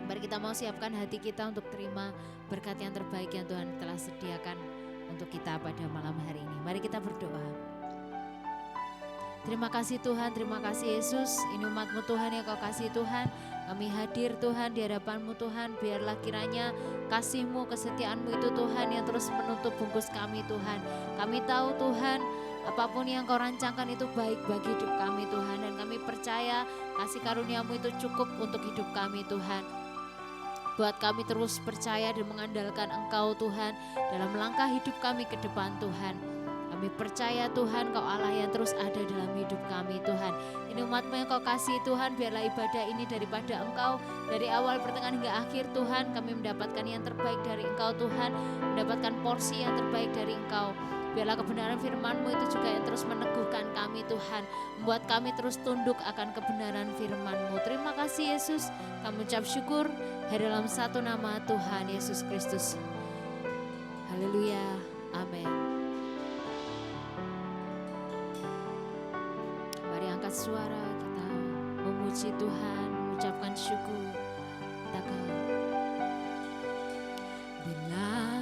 Mari kita mau siapkan hati kita untuk terima berkat yang terbaik yang Tuhan telah sediakan untuk kita pada malam hari ini. Mari kita berdoa. Terima kasih Tuhan, terima kasih Yesus. Ini umat-Mu Tuhan yang Kau kasih Tuhan. Kami hadir Tuhan di hadapan-Mu Tuhan. Biarlah kiranya kasih-Mu, kesetiaan-Mu itu Tuhan yang terus menutup bungkus kami Tuhan. Kami tahu Tuhan, apapun yang Kau rancangkan itu baik bagi hidup kami Tuhan. Dan kami percaya kasih karunia-Mu itu cukup untuk hidup kami Tuhan. Buat kami terus percaya dan mengandalkan Engkau Tuhan dalam langkah hidup kami ke depan Tuhan. Kami percaya Tuhan Kau Allah yang terus ada dalam hidup kami Tuhan. Ini umat-Mu yang Kau kasih Tuhan, biarlah ibadah ini daripada Engkau. Dari awal pertengahan hingga akhir Tuhan, kami mendapatkan yang terbaik dari Engkau Tuhan. Mendapatkan porsi yang terbaik dari Engkau. Biarlah kebenaran firman-Mu itu juga yang terus meneguhkan kami Tuhan. Membuat kami terus tunduk akan kebenaran firman-Mu. Terima kasih Yesus, kami ucap syukur dalam satu nama Tuhan Yesus Kristus. Haleluya, amin. Mari angkat suara kita memuji Tuhan, mengucapkan syukur. Bila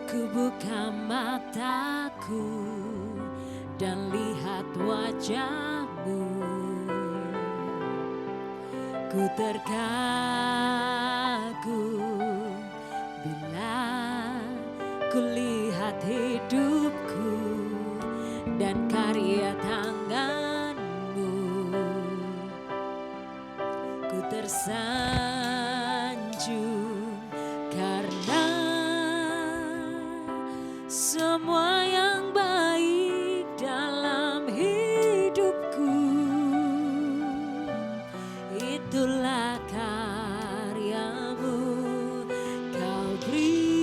ku buka mataku dan lihat wajah-Mu, ku terkagum. Bila ku lihat hidupku dan karya tangan-Mu, ku tersanjung karena semua yang baik dalam hidupku itulah karya-Mu. Kau beri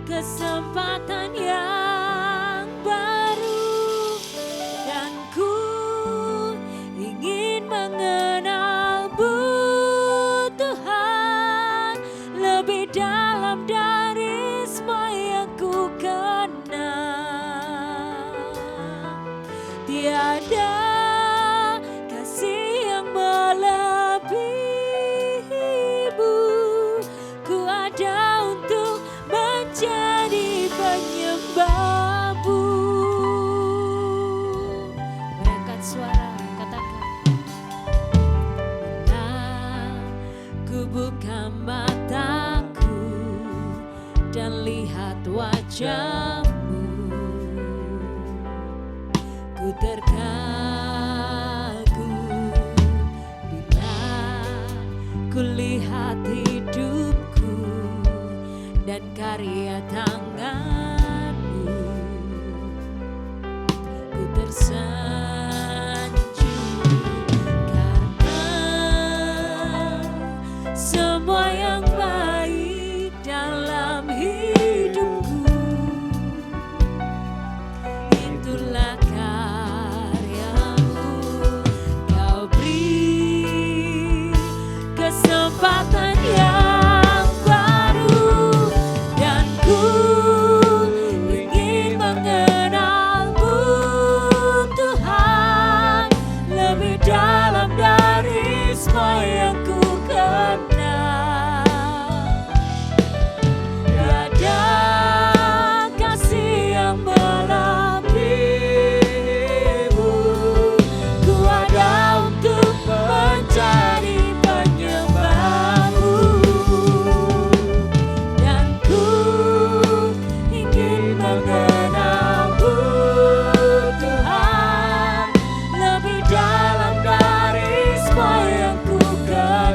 kesempatan yang baru dan ku ingin mengenal-Mu Tuhan lebih dalam dari semua yang ku kenal. Tiada kasih yang melebihi-Mu, ku ada untuk menjadi penyembah-Mu. Berangkat suara, katakan. Bila ku buka mataku dan lihat wajah-Mu, ku terkagum. Bila ku lihat hidupku dan karya tangan-Mu, ku tersanjung karena semua yang baik dalam hidupku itulah karya-Mu. Kau beri kesempatan yang baru dan ku ingin mengenal-Mu Tuhan lebih dalam dari semua yang ku kenal. Tiada kasih yang melebihi-Mu, ku ada untuk menjadi penyembah-Mu, dan ku ingin mengenal-Mu Tuhan lebih dalam dari semua yang ku kenal.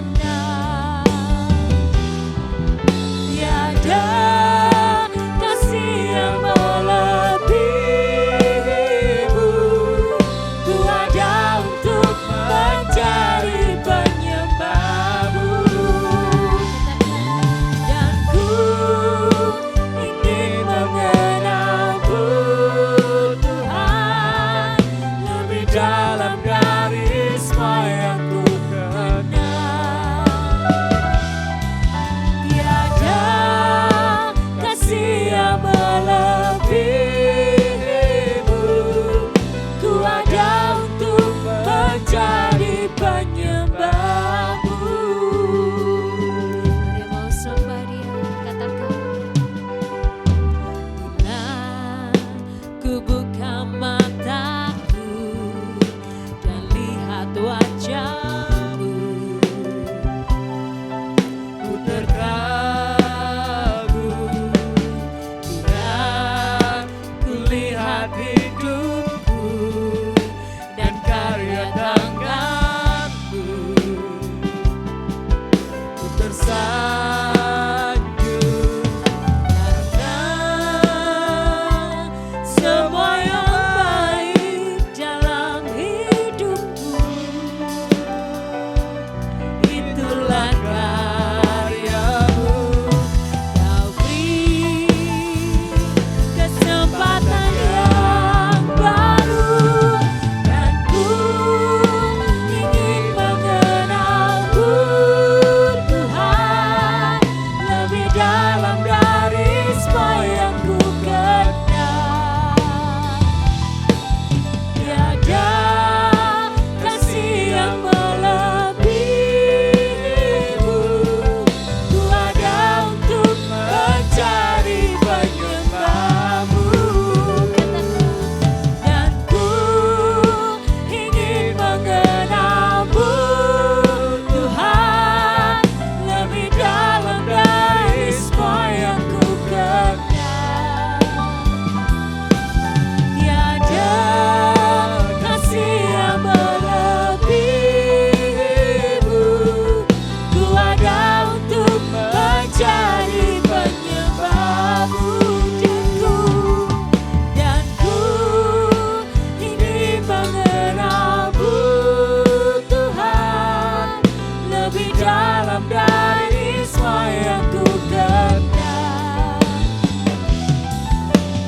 lebih dalam dari semua yang ku kenal.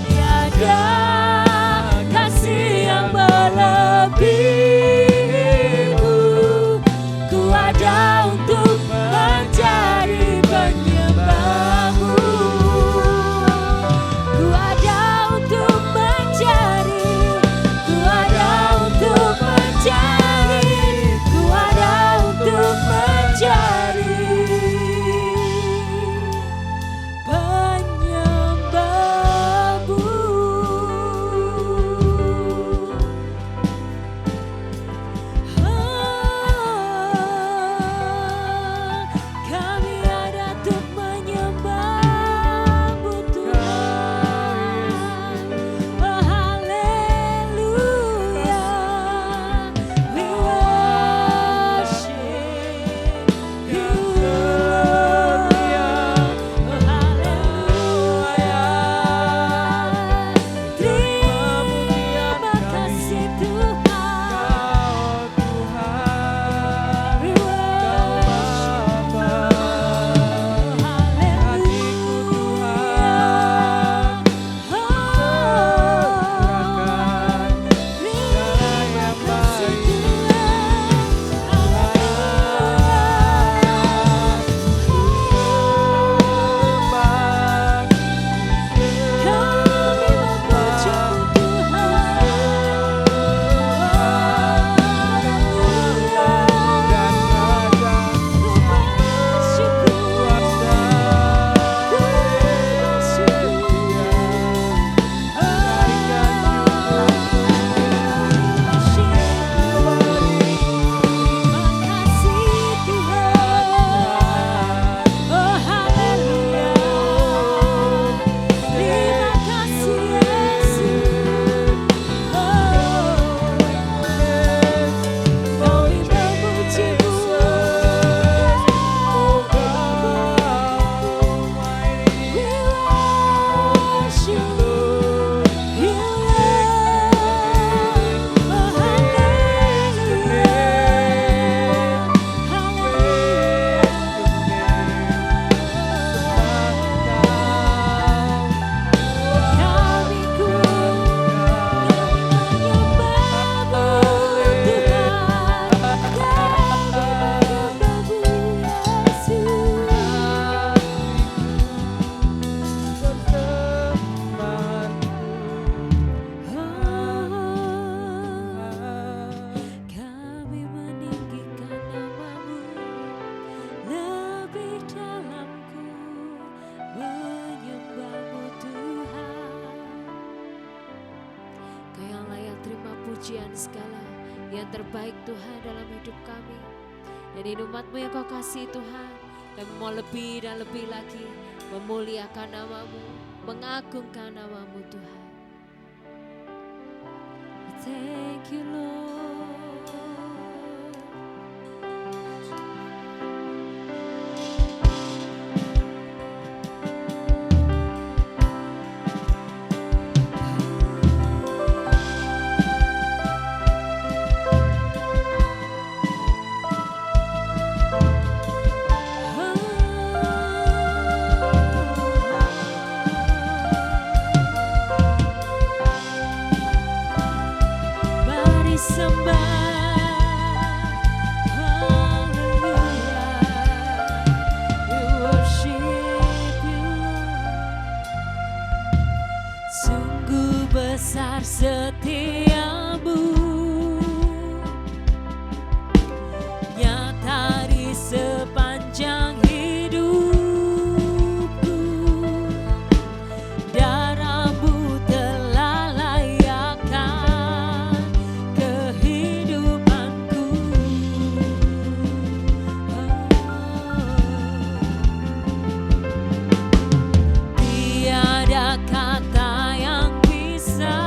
Tiada kasih yang melebihimu, ku ada untuk menjadi penyembahmu. Ku ada untuk mencari, ku ada untuk mencari, ku ada untuk mencari penyembahmu. Kami ada untuk menyembahmu Tuhan. Oh haleluya, we worship you Lord. Oh haleluya, terima kasih Tuhan. We worship you. Kami meninggikan namamu, lebih dalamku menyembahmu Tuhan. Kau yang layak terima pujian segala yang terbaik Tuhan dalam hidup kami. Dan ini umat-Mu yang Kau kasih Tuhan, kami mau lebih dan lebih lagi memuliakan namamu, mengagungkan namamu Tuhan. Thank you Lord. Mari sembah, haleluya, we worship you Lord. Sungguh besar setiamu, nyata di sepanjang hidupku. Darah-Mu telah layakkan kehidupanku. Tiada kata yang bisa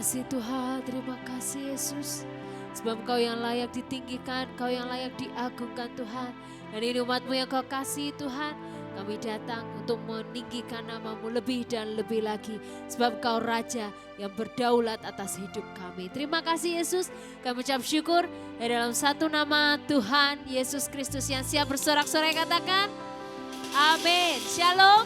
kasih Tuhan, terima kasih Yesus. Sebab Engkau yang layak ditinggikan, Engkau yang layak diagungkan Tuhan. Dan ini umat-Mu yang Kau kasih Tuhan, kami datang untuk meninggikan nama-Mu lebih dan lebih lagi. Sebab Kau Raja yang berdaulat atas hidup kami. Terima kasih Yesus, kami ucap syukur di dalam satu nama Tuhan Yesus Kristus yang siap bersorak-sorai katakan, amin. Shalom.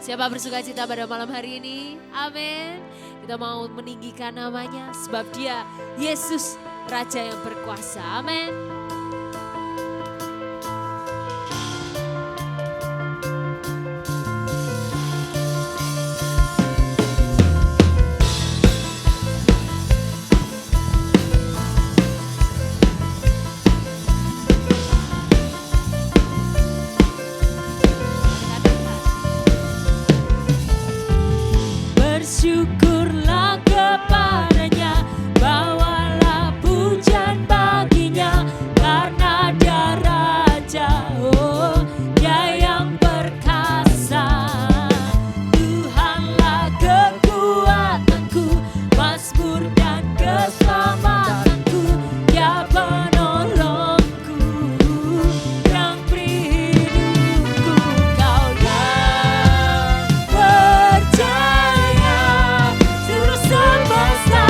Siapa bersuka cita pada malam hari ini? Amin. Kita mau meninggikan namanya sebab Dia Yesus Raja yang berkuasa. Amin. Bersyukurlah kepadanya, bawalah pujian baginya, karena Dia Raja, oh Dia yang perkasa. Tuhanlah kekuatanku, mazmur dan keselamatanku, Dia penolongku, yang beri hidupku. Kau yang percaya seluruh semesta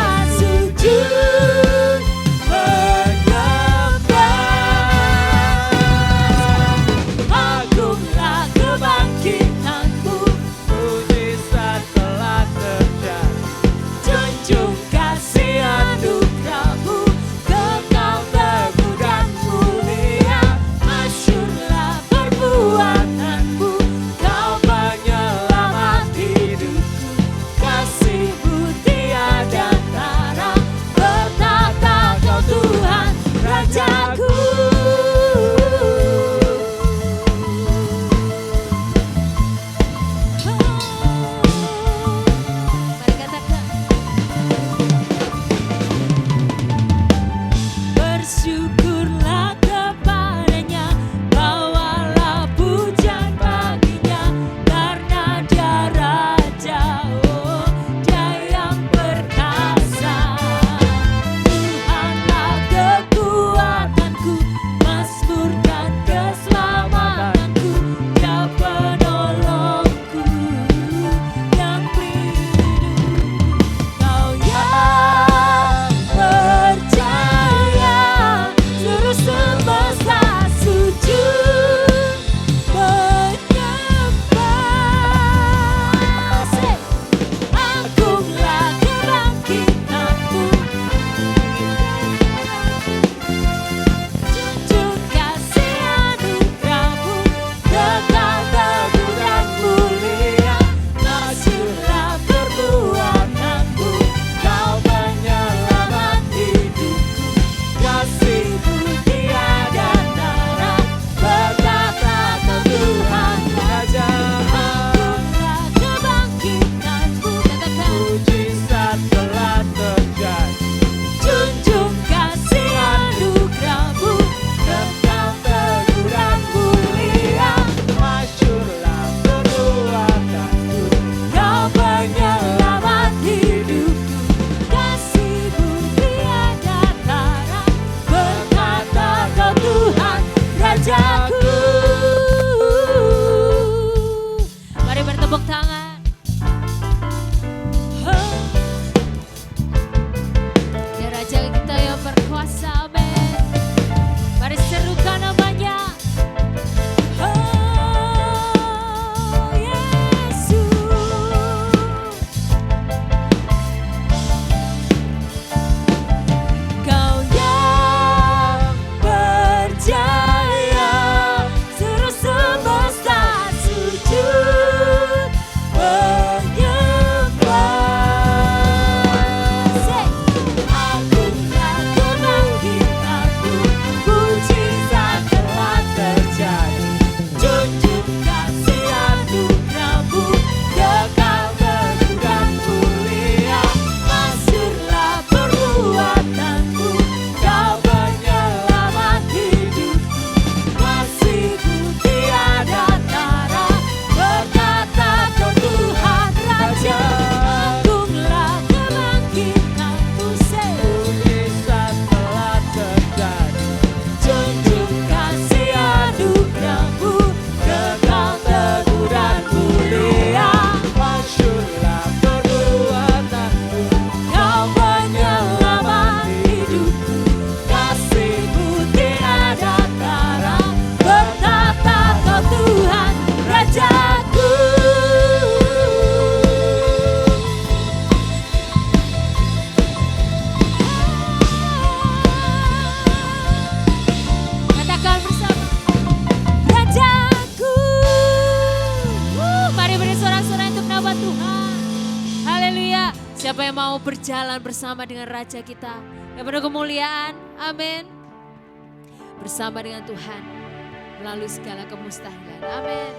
Haleluya. Siapa yang mau berjalan bersama dengan Raja kita yang penuh kemuliaan, amin, bersama dengan Tuhan melalui segala kemustahilan, amin.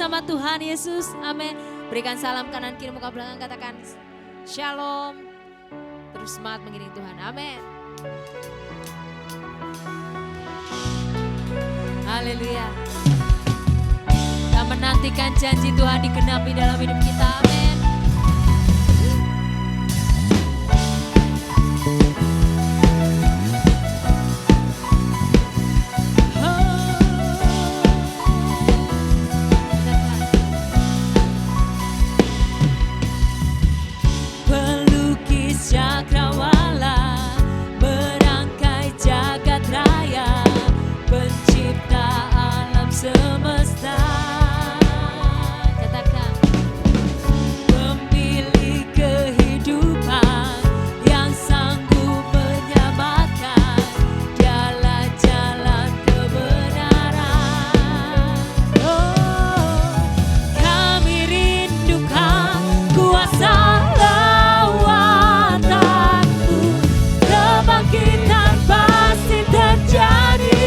bersama Tuhan Yesus. Amin. Berikan salam kanan kiri muka belakang, katakan shalom. Terus semangat mengiring Tuhan. Amin. Haleluya. Kita Kita menantikan janji Tuhan digenapi dalam hidup kita. Amin. Pelukis cakrawala merangkai jagat raya, pencipta alam semesta. Katakan, pemilik kehidupan yang sanggup menyelamatkan jalan-jalan kebenaran. Oh, kami rindukan kuasa lawatanmu, kebangkitan pasti terjadi.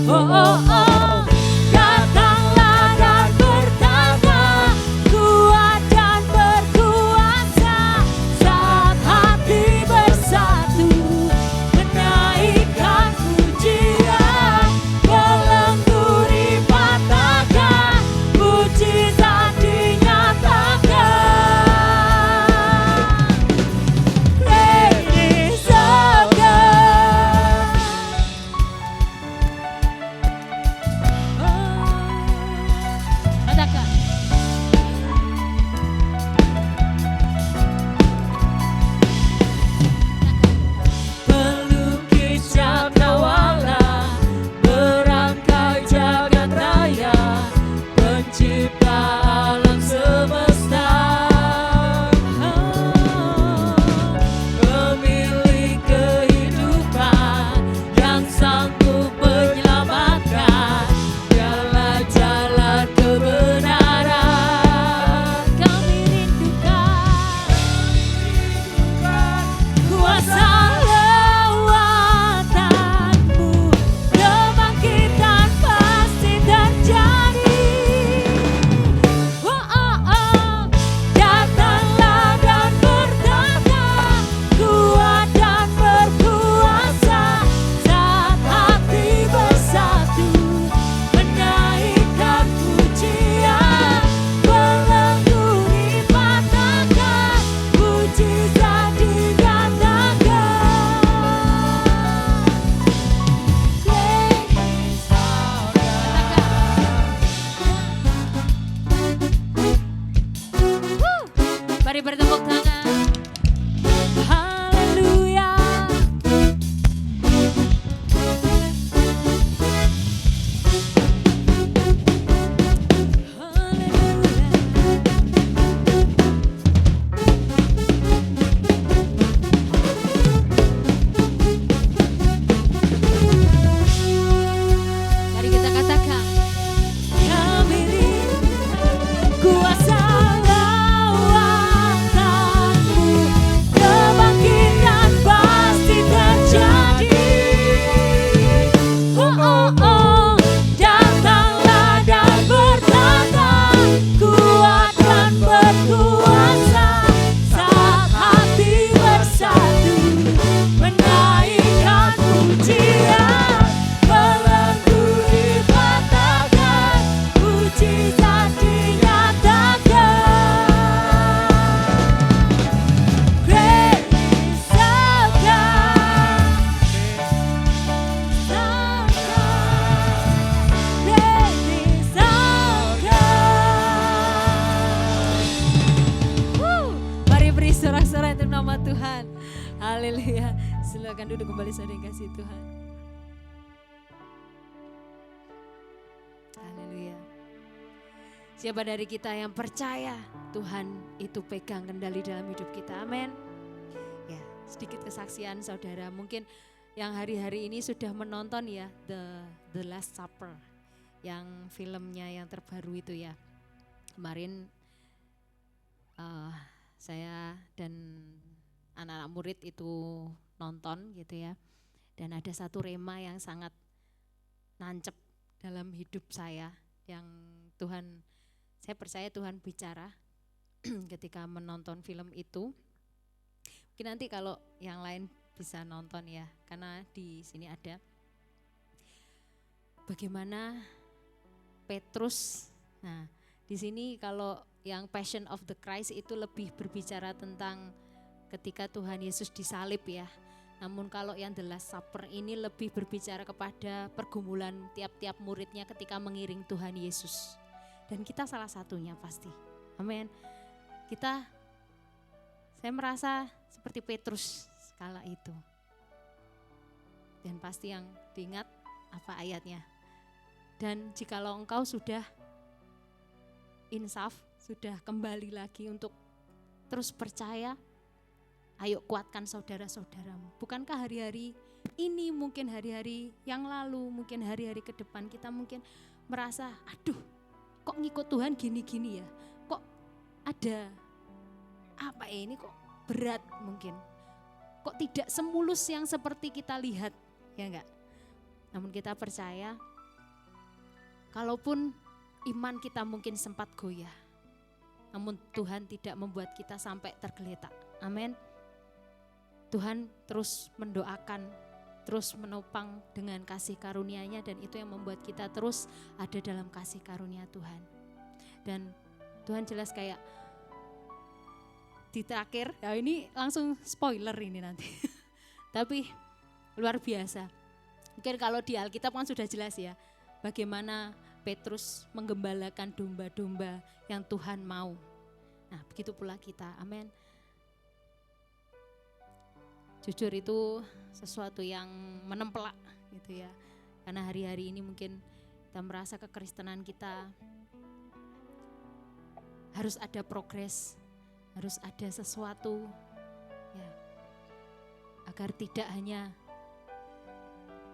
Oh, oh, oh, datanglah dan bertanda, kuat dan berkuasa, saat hati bersatu menaikkan pujian, belenggu dipatahkan, mujizat dinyatakan. Great is our God. Katakan. Pelukis cakrawala merangkai jagat raya, pencipta alam semesta. Pemilik kehidupan yang sanggup menyelamatkan jalan-jalan kebenaran. Kami rindukan kuasa lawatanmu, kebangkitan pasti terjadi. Oh, oh, oh, datanglah dan bertanda, kuat dan berkuasa, saat hati bersatu menaikkan pujian, belenggu dipatahkan, mujizat dinyatakan. Great is our God. Mari bertepuk tangan. Haleluya. Mari kita katakan, kami rindukan kuasa lawatanmu, kebangkitan pasti terjadi. Oh, oh, oh, datanglah dan bertanda, kuat dan berkuasa, saat hati bersatu menaikkan pujian, belenggu dipatahkan, mujizat dinyatakan. Great is our God. Great is our God. Mari beri sorak-sorai untuk nama Tuhan. Haleluya. Silakan duduk kembali saudara yang kasih Tuhan. Haleluya. Siapa dari kita yang percaya Tuhan itu pegang kendali dalam hidup kita? Amin. Ya, sedikit kesaksian saudara. Mungkin yang hari-hari ini sudah menonton ya The Last Supper, yang filmnya yang terbaru itu ya. Kemarin saya dan anak-anak murid itu nonton gitu ya. Dan ada satu rema yang sangat nancep dalam hidup saya, yang saya percaya Tuhan bicara ketika menonton film itu. Mungkin nanti kalau yang lain bisa nonton ya, karena di sini ada bagaimana Petrus. Nah, di sini kalau yang Passion of the Christ itu lebih berbicara tentang ketika Tuhan Yesus disalib ya. Namun kalau yang The Last Supper ini lebih berbicara kepada pergumulan tiap-tiap muridnya ketika mengiring Tuhan Yesus. Dan kita salah satunya pasti. Amin. Saya merasa seperti Petrus kala itu. Dan pasti yang diingat apa ayatnya. Dan jikalau engkau sudah insaf, sudah kembali lagi untuk terus percaya, ayo kuatkan saudara-saudaramu. Bukankah hari-hari ini, mungkin hari-hari yang lalu, mungkin hari-hari ke depan kita mungkin merasa, aduh kok ngikut Tuhan gini-gini ya, kok ada apa ini, kok berat mungkin, kok tidak semulus yang seperti kita lihat, ya enggak? Namun kita percaya, kalaupun iman kita mungkin sempat goyah, namun Tuhan tidak membuat kita sampai tergeletak. Amin. Tuhan terus mendoakan, terus menopang dengan kasih karunia-Nya, dan itu yang membuat kita terus ada dalam kasih karunia Tuhan. Dan Tuhan jelas kayak di terakhir, ya ini langsung spoiler ini nanti. Tapi luar biasa. Mungkin kalau di Alkitab kan sudah jelas ya, bagaimana Petrus menggembalakan domba-domba yang Tuhan mau. Nah, begitu pula kita. Amin. Jujur itu sesuatu yang menempelak gitu ya. Karena hari-hari ini mungkin kita merasa kekristenan kita harus ada progres, harus ada sesuatu ya, agar tidak hanya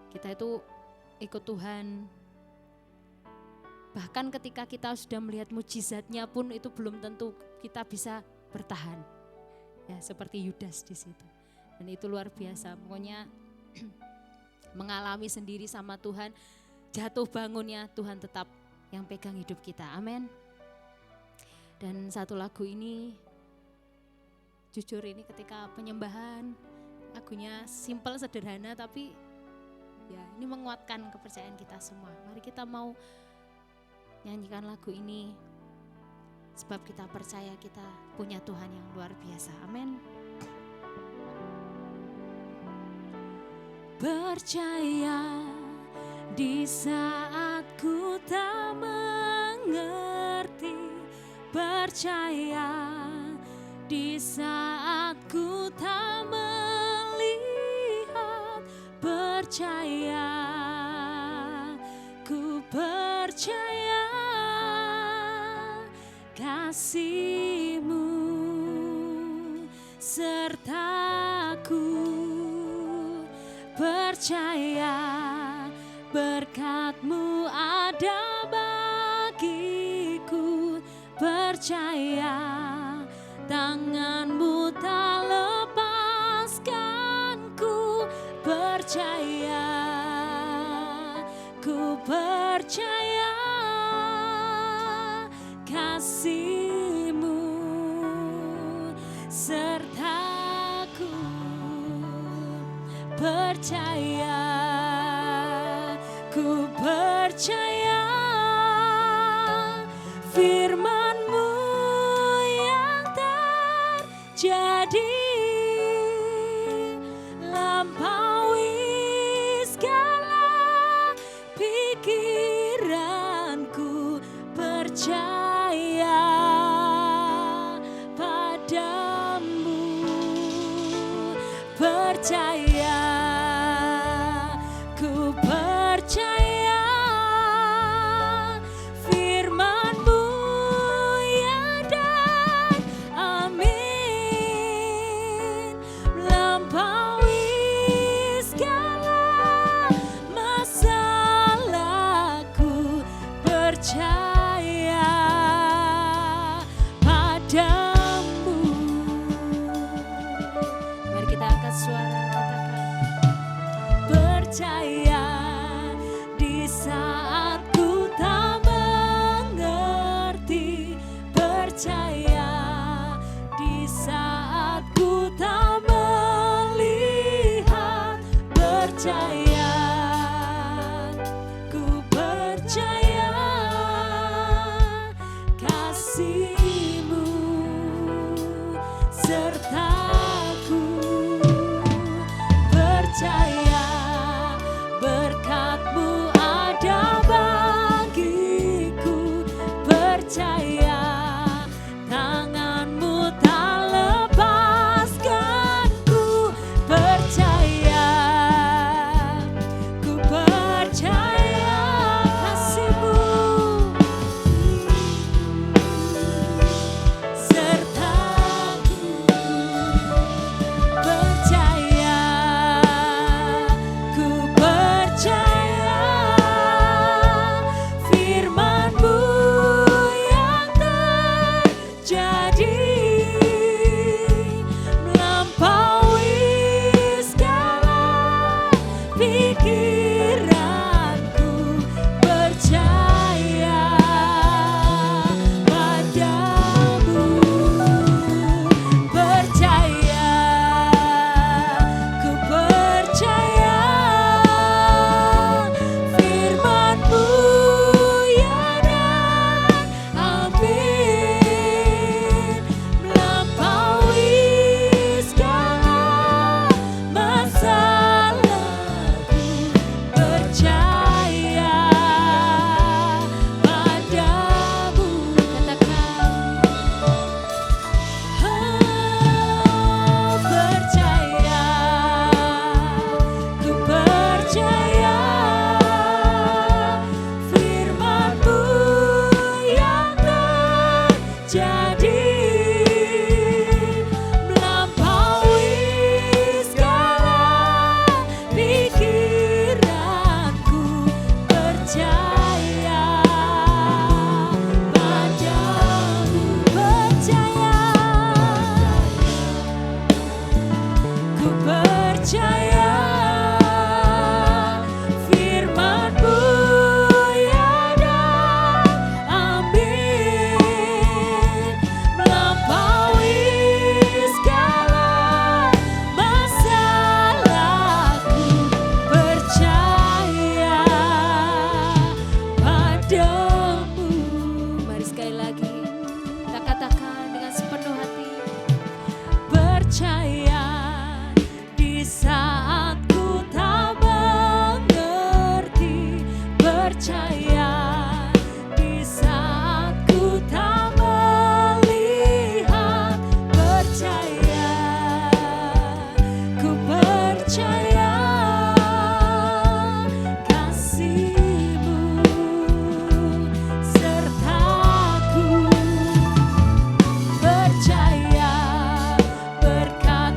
kita itu ikut Tuhan, bahkan ketika kita sudah melihat mujizatnya pun itu belum tentu kita bisa bertahan ya, seperti Yudas di situ. Dan itu luar biasa, pokoknya mengalami sendiri sama Tuhan, jatuh bangunnya Tuhan tetap yang pegang hidup kita. Amin. Dan satu lagu ini, jujur ini ketika penyembahan, lagunya simple sederhana tapi ya ini menguatkan kepercayaan kita semua. Mari kita mau nyanyikan lagu ini sebab kita percaya kita punya Tuhan yang luar biasa. Amin. Percaya di saat ku tak mengerti, percaya di saat ku tak melihat, percaya, ku percaya kasih-Mu sertaku. Percaya berkat-Mu ada bagiku, percaya tangan-Mu tak lepaskanku, percaya, ku percaya kasih-Mu sertaku. Percaya, ku percaya firman-Mu yang terjadi, lampaui segala pikiranku, percaya padamu, percaya. Ku percaya firman-Mu yang dan amin, melampaui segala masalahku, percaya padamu. Mari kita angkat suara, percaya di saat ku tak mengerti, percaya di saat ku tak melihat, percaya, ku percaya kasih-Mu sertaku, percaya berkat-Mu ada bagiku, percaya tangan-Mu tak lepaskanku, percaya, ku percaya kasih-Mu sertaku, percaya, ku percaya firman-Mu yang terjadi melampaui segala pikiranku, percaya padamu, percaya, ku percaya firman-Mu ya dan amin, melampaui segala masalahku, percaya padamu. Katakan, percaya, ku percaya firman-Mu yang terjadi melampaui segala pikiranku, percaya padamu, percaya, ku percaya firman-Mu ya dan amin, melampaui segala masalahku, percaya padamu. Mari sekali lagi kita katakan dengan sepenuh hati, percaya di saat ku tak mengerti, percaya di saat ku tak melihat, percaya, ku percaya kasih-Mu sertaku, percaya berkat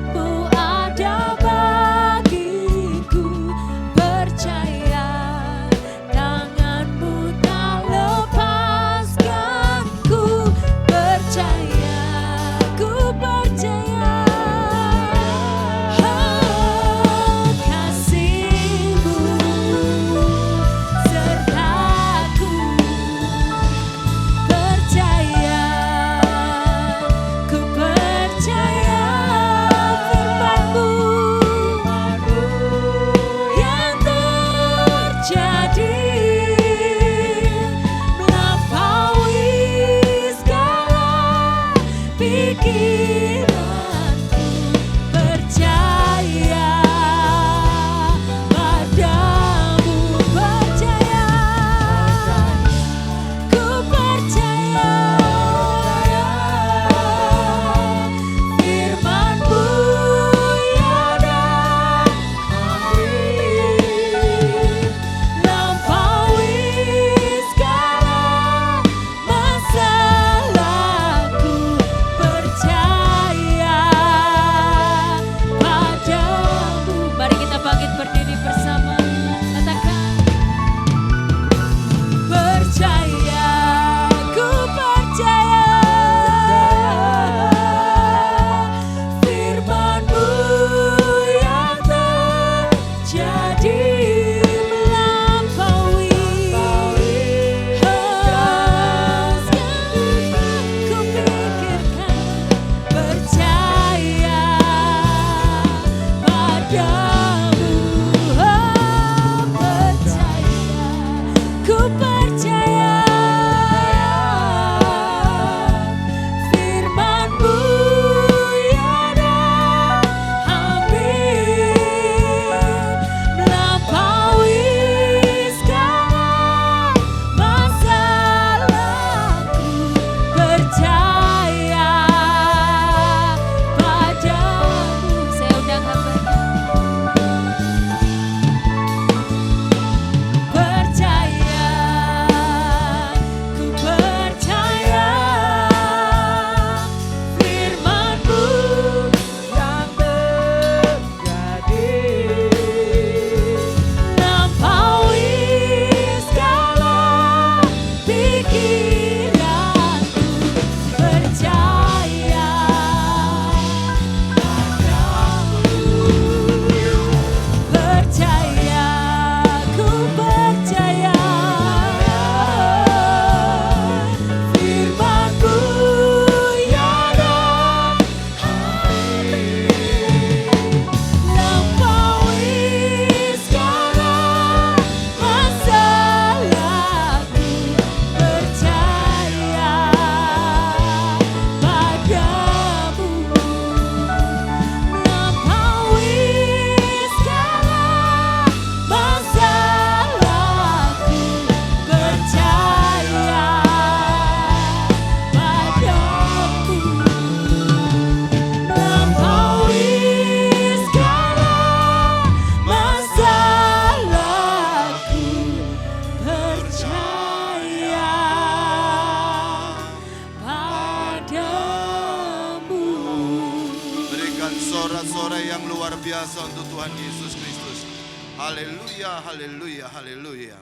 sorak-sorai yang luar biasa untuk Tuhan Yesus Kristus. Haleluya, haleluya, haleluya.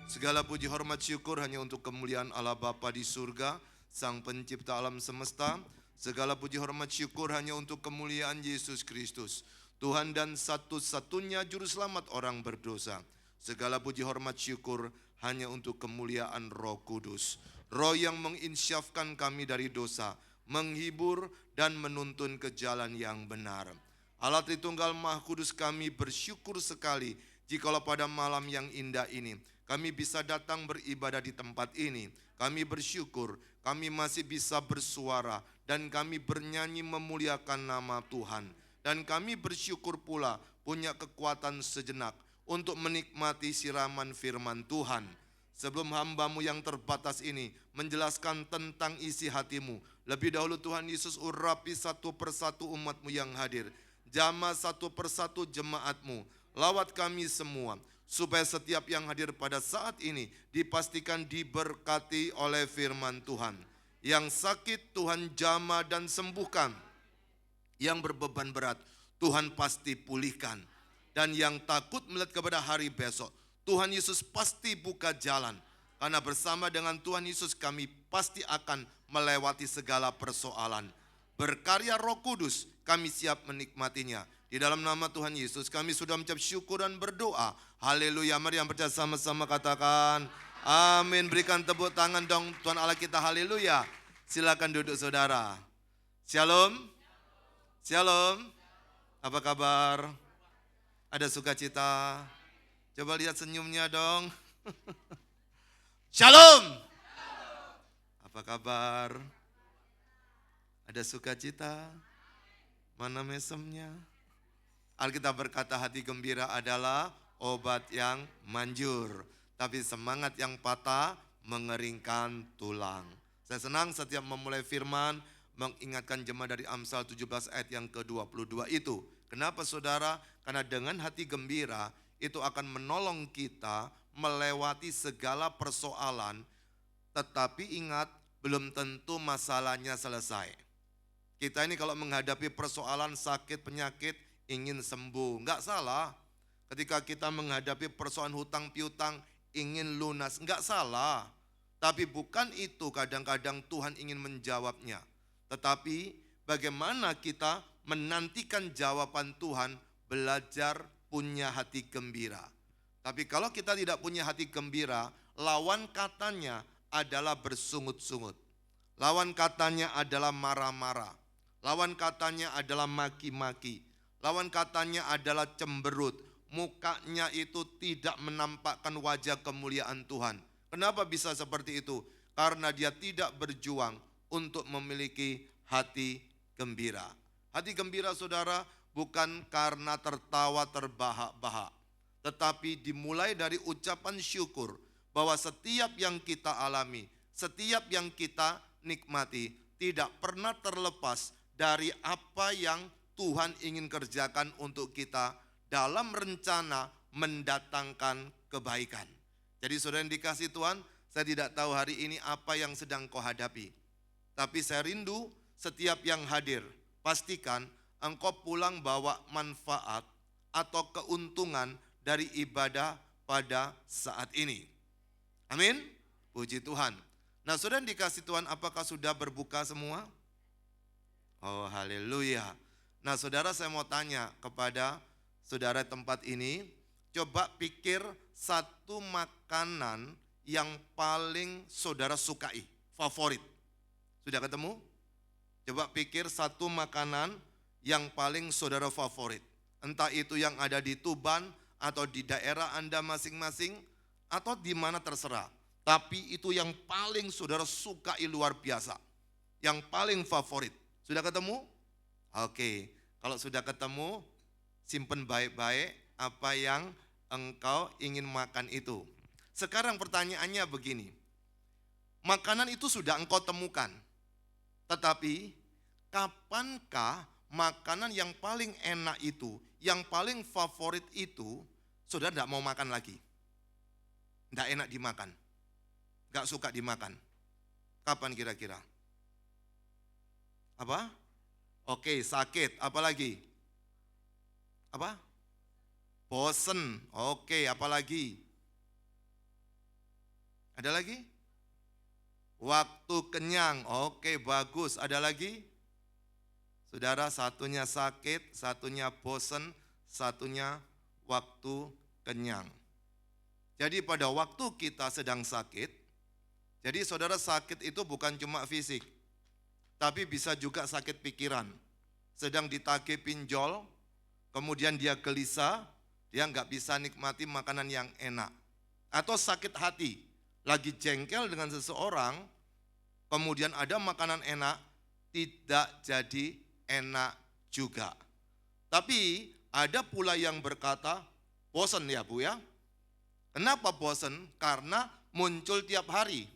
Segala puji hormat syukur hanya untuk kemuliaan Allah Bapa di surga, Sang Pencipta alam semesta. Segala puji hormat syukur hanya untuk kemuliaan Yesus Kristus, Tuhan dan satu-satunya juru selamat orang berdosa. Segala puji hormat syukur hanya untuk kemuliaan Roh Kudus, Roh yang menginsyafkan kami dari dosa, menghibur dan menuntun ke jalan yang benar. Allah Tritunggal Maha Kudus, kami bersyukur sekali jikalau pada malam yang indah ini kami bisa datang beribadah di tempat ini. Kami bersyukur kami masih bisa bersuara dan kami bernyanyi memuliakan nama Tuhan. Dan kami bersyukur pula punya kekuatan sejenak untuk menikmati siraman firman Tuhan. Sebelum hamba-Mu yang terbatas ini menjelaskan tentang isi hati-Mu, lebih dahulu Tuhan Yesus urapi satu persatu umat-Mu yang hadir. Jamah satu persatu jemaat-Mu, lawat kami semua, supaya setiap yang hadir pada saat ini dipastikan diberkati oleh firman Tuhan. Yang sakit Tuhan jamah dan sembuhkan, yang berbeban berat Tuhan pasti pulihkan, dan yang takut melihat kepada hari besok Tuhan Yesus pasti buka jalan. Karena bersama dengan Tuhan Yesus kami pasti akan melewati segala persoalan. Berkarya Roh Kudus kami siap menikmatinya. Di dalam nama Tuhan Yesus kami sudah mengucap syukur dan berdoa. Haleluya. Mari yang percaya sama-sama katakan amin. Berikan tepuk tangan dong Tuhan Allah kita. Haleluya. Silakan duduk saudara. Shalom. Shalom. Apa kabar? Ada sukacita? Coba lihat senyumnya dong. Shalom. Apa kabar? Ada sukacita? Mana mesemnya? Alkitab berkata hati gembira adalah obat yang manjur, tapi semangat yang patah mengeringkan tulang. Saya senang setiap memulai firman mengingatkan jemaat dari Amsal 17 ayat yang ke-22 itu. Kenapa saudara? Karena dengan hati gembira itu akan menolong kita melewati segala persoalan, tetapi ingat belum tentu masalahnya selesai. Kita ini kalau menghadapi persoalan sakit, penyakit, ingin sembuh, enggak salah. Ketika kita menghadapi persoalan hutang piutang, ingin lunas, enggak salah. Tapi bukan itu kadang-kadang Tuhan ingin menjawabnya. Tetapi bagaimana kita menantikan jawaban Tuhan, belajar punya hati gembira. Tapi kalau kita tidak punya hati gembira, lawan katanya adalah bersungut-sungut. Lawan katanya adalah marah-marah. Lawan katanya adalah maki-maki. Lawan katanya adalah cemberut. Mukanya itu tidak menampakkan wajah kemuliaan Tuhan. Kenapa bisa seperti itu? Karena dia tidak berjuang untuk memiliki hati gembira. Hati gembira saudara bukan karena tertawa terbahak-bahak, tetapi dimulai dari ucapan syukur bahwa setiap yang kita alami, setiap yang kita nikmati tidak pernah terlepas dari apa yang Tuhan ingin kerjakan untuk kita dalam rencana mendatangkan kebaikan. Jadi saudara yang dikasih Tuhan, saya tidak tahu hari ini apa yang sedang kau hadapi. Tapi saya rindu setiap yang hadir, pastikan engkau pulang bawa manfaat atau keuntungan dari ibadah pada saat ini. Amin. Puji Tuhan. Nah saudara yang dikasih Tuhan, apakah sudah berbuka semua? Oh haleluya. Nah saudara, saya mau tanya kepada saudara tempat ini, coba pikir satu makanan yang paling saudara sukai, favorit. Sudah ketemu? Coba pikir satu makanan yang paling saudara favorit. Entah itu yang ada di Tuban atau di daerah Anda masing-masing atau di mana terserah. Tapi itu yang paling saudara sukai luar biasa. Yang paling favorit. Sudah ketemu? Oke, kalau sudah ketemu, simpen baik-baik apa yang engkau ingin makan itu. Sekarang pertanyaannya begini, makanan itu sudah engkau temukan, tetapi kapankah makanan yang paling enak itu, yang paling favorit itu, saudara tidak mau makan lagi? Tidak enak dimakan, gak suka dimakan. Kapan kira-kira? Apa? Oke, sakit, apalagi? Apa? Bosen. Oke, apa lagi? Ada lagi? Waktu kenyang. Oke, bagus. Ada lagi? Saudara, satunya sakit, satunya bosen, satunya waktu kenyang. Jadi pada waktu kita sedang sakit, jadi saudara sakit itu bukan cuma fisik, tapi bisa juga sakit pikiran. Sedang ditagih pinjol, kemudian dia gelisah, dia nggak bisa nikmati makanan yang enak. Atau sakit hati, lagi jengkel dengan seseorang, kemudian ada makanan enak, tidak jadi enak juga. Tapi ada pula yang berkata, bosan ya Bu ya. Kenapa bosan? Karena muncul tiap hari.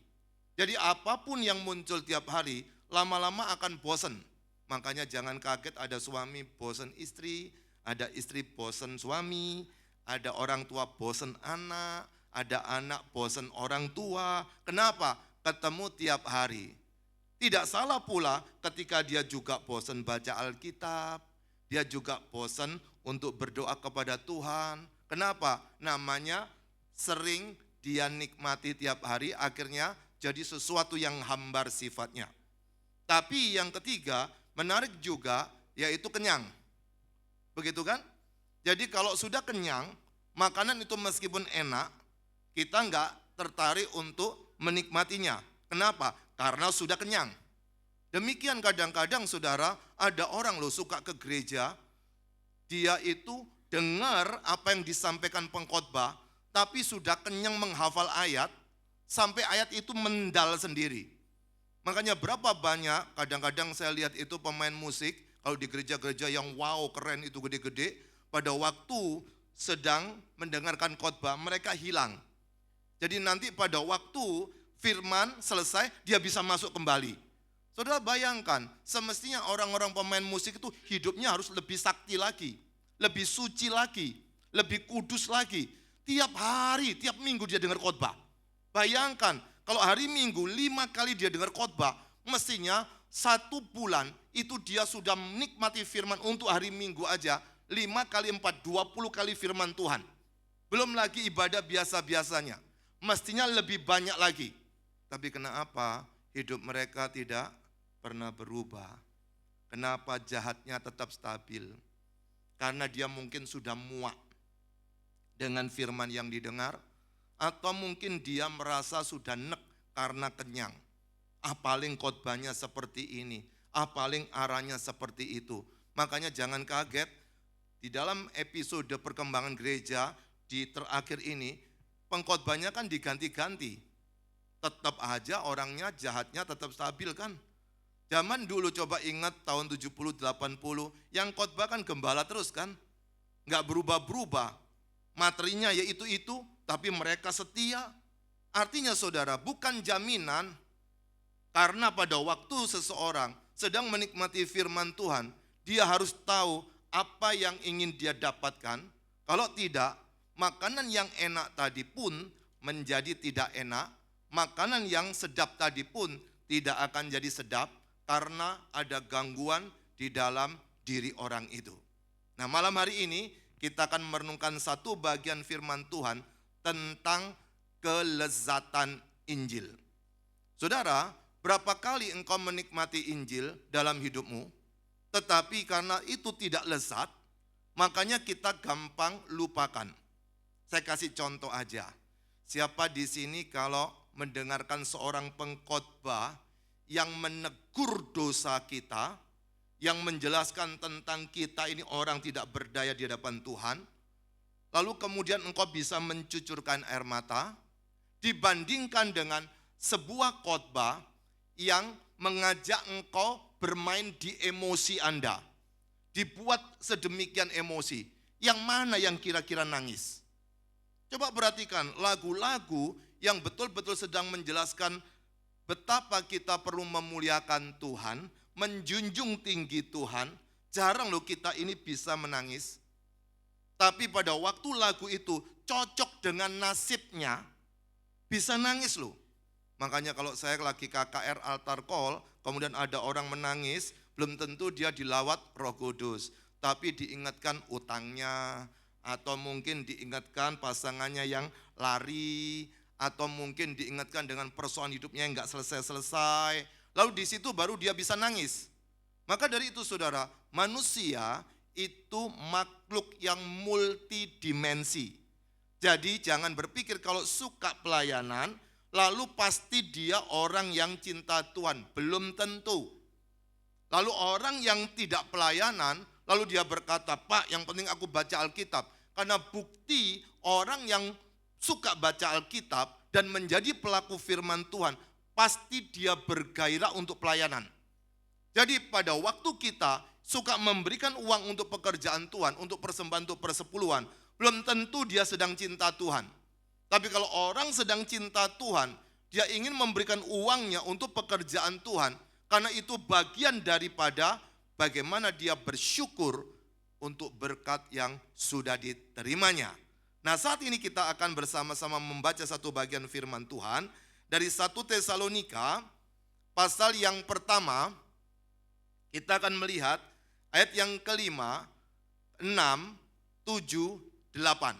Jadi apapun yang muncul tiap hari, lama-lama akan bosan. Makanya jangan kaget ada suami bosan istri, ada istri bosan suami, ada orang tua bosan anak, ada anak bosan orang tua. Kenapa? Ketemu tiap hari. Tidak salah pula ketika dia juga bosan baca Alkitab, dia juga bosan untuk berdoa kepada Tuhan. Kenapa? Namanya sering dia nikmati tiap hari, akhirnya jadi sesuatu yang hambar sifatnya. Tapi yang ketiga, menarik juga, yaitu kenyang. Begitu kan? Jadi kalau sudah kenyang, makanan itu meskipun enak, kita enggak tertarik untuk menikmatinya. Kenapa? Karena sudah kenyang. Demikian kadang-kadang saudara, ada orang loh suka ke gereja, dia itu dengar apa yang disampaikan pengkhotbah, tapi sudah kenyang menghafal ayat, sampai ayat itu mendal sendiri. Makanya berapa banyak, kadang-kadang saya lihat itu pemain musik, kalau di gereja-gereja yang wow keren itu gede-gede, pada waktu sedang mendengarkan khotbah, mereka hilang. Jadi nanti pada waktu firman selesai, dia bisa masuk kembali. Saudara bayangkan, semestinya orang-orang pemain musik itu hidupnya harus lebih sakti lagi, lebih suci lagi, lebih kudus lagi. Tiap hari, tiap minggu dia dengar khotbah. Bayangkan, kalau hari Minggu 5 kali dia dengar khotbah, mestinya 1 bulan itu dia sudah menikmati firman untuk hari Minggu aja, 5 kali 4, 20 kali firman Tuhan. Belum lagi ibadah biasa-biasanya. Mestinya lebih banyak lagi. Tapi kenapa hidup mereka tidak pernah berubah? Kenapa jahatnya tetap stabil? Karena dia mungkin sudah muak dengan firman yang didengar, atau mungkin dia merasa sudah nek karena kenyang. Paling khotbahnya seperti ini, paling arahnya seperti itu. Makanya jangan kaget, di dalam episode perkembangan gereja di terakhir ini, pengkhotbahnya kan diganti-ganti. Tetap aja orangnya jahatnya tetap stabil kan. Zaman dulu coba ingat tahun 70-80, yang khotbah kan gembala terus kan. Nggak berubah-berubah. Materinya ya itu, tapi mereka setia. Artinya saudara, bukan jaminan karena pada waktu seseorang sedang menikmati firman Tuhan, dia harus tahu apa yang ingin dia dapatkan. Kalau tidak, makanan yang enak tadi pun menjadi tidak enak, makanan yang sedap tadi pun tidak akan jadi sedap karena ada gangguan di dalam diri orang itu. Nah, malam hari ini kita akan merenungkan satu bagian firman Tuhan tentang kelezatan Injil. Saudara, berapa kali engkau menikmati Injil dalam hidupmu, tetapi karena itu tidak lezat, makanya kita gampang lupakan. Saya kasih contoh aja. Siapa di sini kalau mendengarkan seorang pengkhotbah yang menegur dosa kita, yang menjelaskan tentang kita ini orang tidak berdaya di hadapan Tuhan, lalu kemudian engkau bisa mencucurkan air mata, dibandingkan dengan sebuah khotbah yang mengajak engkau bermain di emosi Anda, dibuat sedemikian emosi, yang mana yang kira-kira nangis? Coba perhatikan lagu-lagu yang betul-betul sedang menjelaskan betapa kita perlu memuliakan Tuhan, menjunjung tinggi Tuhan. Jarang loh kita ini bisa menangis. Tapi pada waktu lagu itu cocok dengan nasibnya, bisa nangis loh. Makanya kalau saya lagi KKR altar call, kemudian ada orang menangis, belum tentu dia dilawat Roh Kudus. tapi diingatkan utangnya, atau mungkin diingatkan pasangannya yang lari, atau mungkin diingatkan dengan persoalan hidupnya yang nggak selesai-selesai. Lalu di situ baru dia bisa nangis. Maka dari itu saudara, manusia itu makhluk yang multidimensi. Jadi jangan berpikir kalau suka pelayanan, lalu pasti dia orang yang cinta Tuhan. Belum tentu. Lalu orang yang tidak pelayanan, lalu dia berkata, Pak, yang penting aku baca Alkitab. Karena bukti orang yang suka baca Alkitab dan menjadi pelaku firman Tuhan, pasti dia bergairah untuk pelayanan. Jadi pada waktu kita suka memberikan uang untuk pekerjaan Tuhan, untuk persembahan, untuk persepuluhan, belum tentu dia sedang cinta Tuhan. Tapi kalau orang sedang cinta Tuhan, dia ingin memberikan uangnya untuk pekerjaan Tuhan, karena itu bagian daripada bagaimana dia bersyukur untuk berkat yang sudah diterimanya. Nah, saat ini kita akan bersama-sama membaca satu bagian firman Tuhan dari 1 Tesalonika pasal yang pertama. Kita akan melihat ayat yang kelima, 6, 7, 8.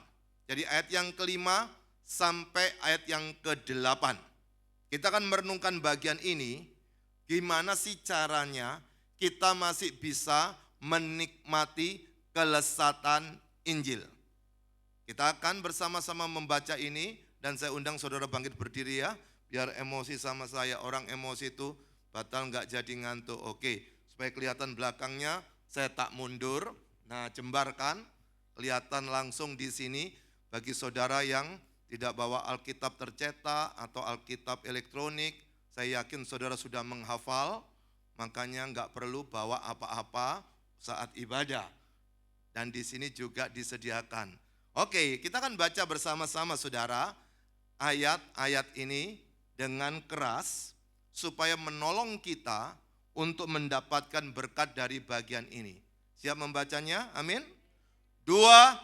Jadi ayat yang kelima sampai ayat yang ke-8. Kita akan merenungkan bagian ini, gimana sih caranya kita masih bisa menikmati kelezatan Injil. Kita akan bersama-sama membaca ini, dan saya undang saudara bangkit berdiri ya, biar emosi sama saya. Orang emosi itu batal nggak jadi ngantuk. Oke, supaya kelihatan belakangnya, saya tak mundur. Nah, jembarkan, kelihatan langsung di sini. Bagi saudara yang tidak bawa Alkitab tercetak atau Alkitab elektronik, saya yakin saudara sudah menghafal, makanya nggak perlu bawa apa-apa saat ibadah. Dan di sini juga disediakan. Oke, kita akan baca bersama-sama saudara ayat-ayat ini dengan keras supaya menolong kita untuk mendapatkan berkat dari bagian ini. Siap membacanya? Amin. 2,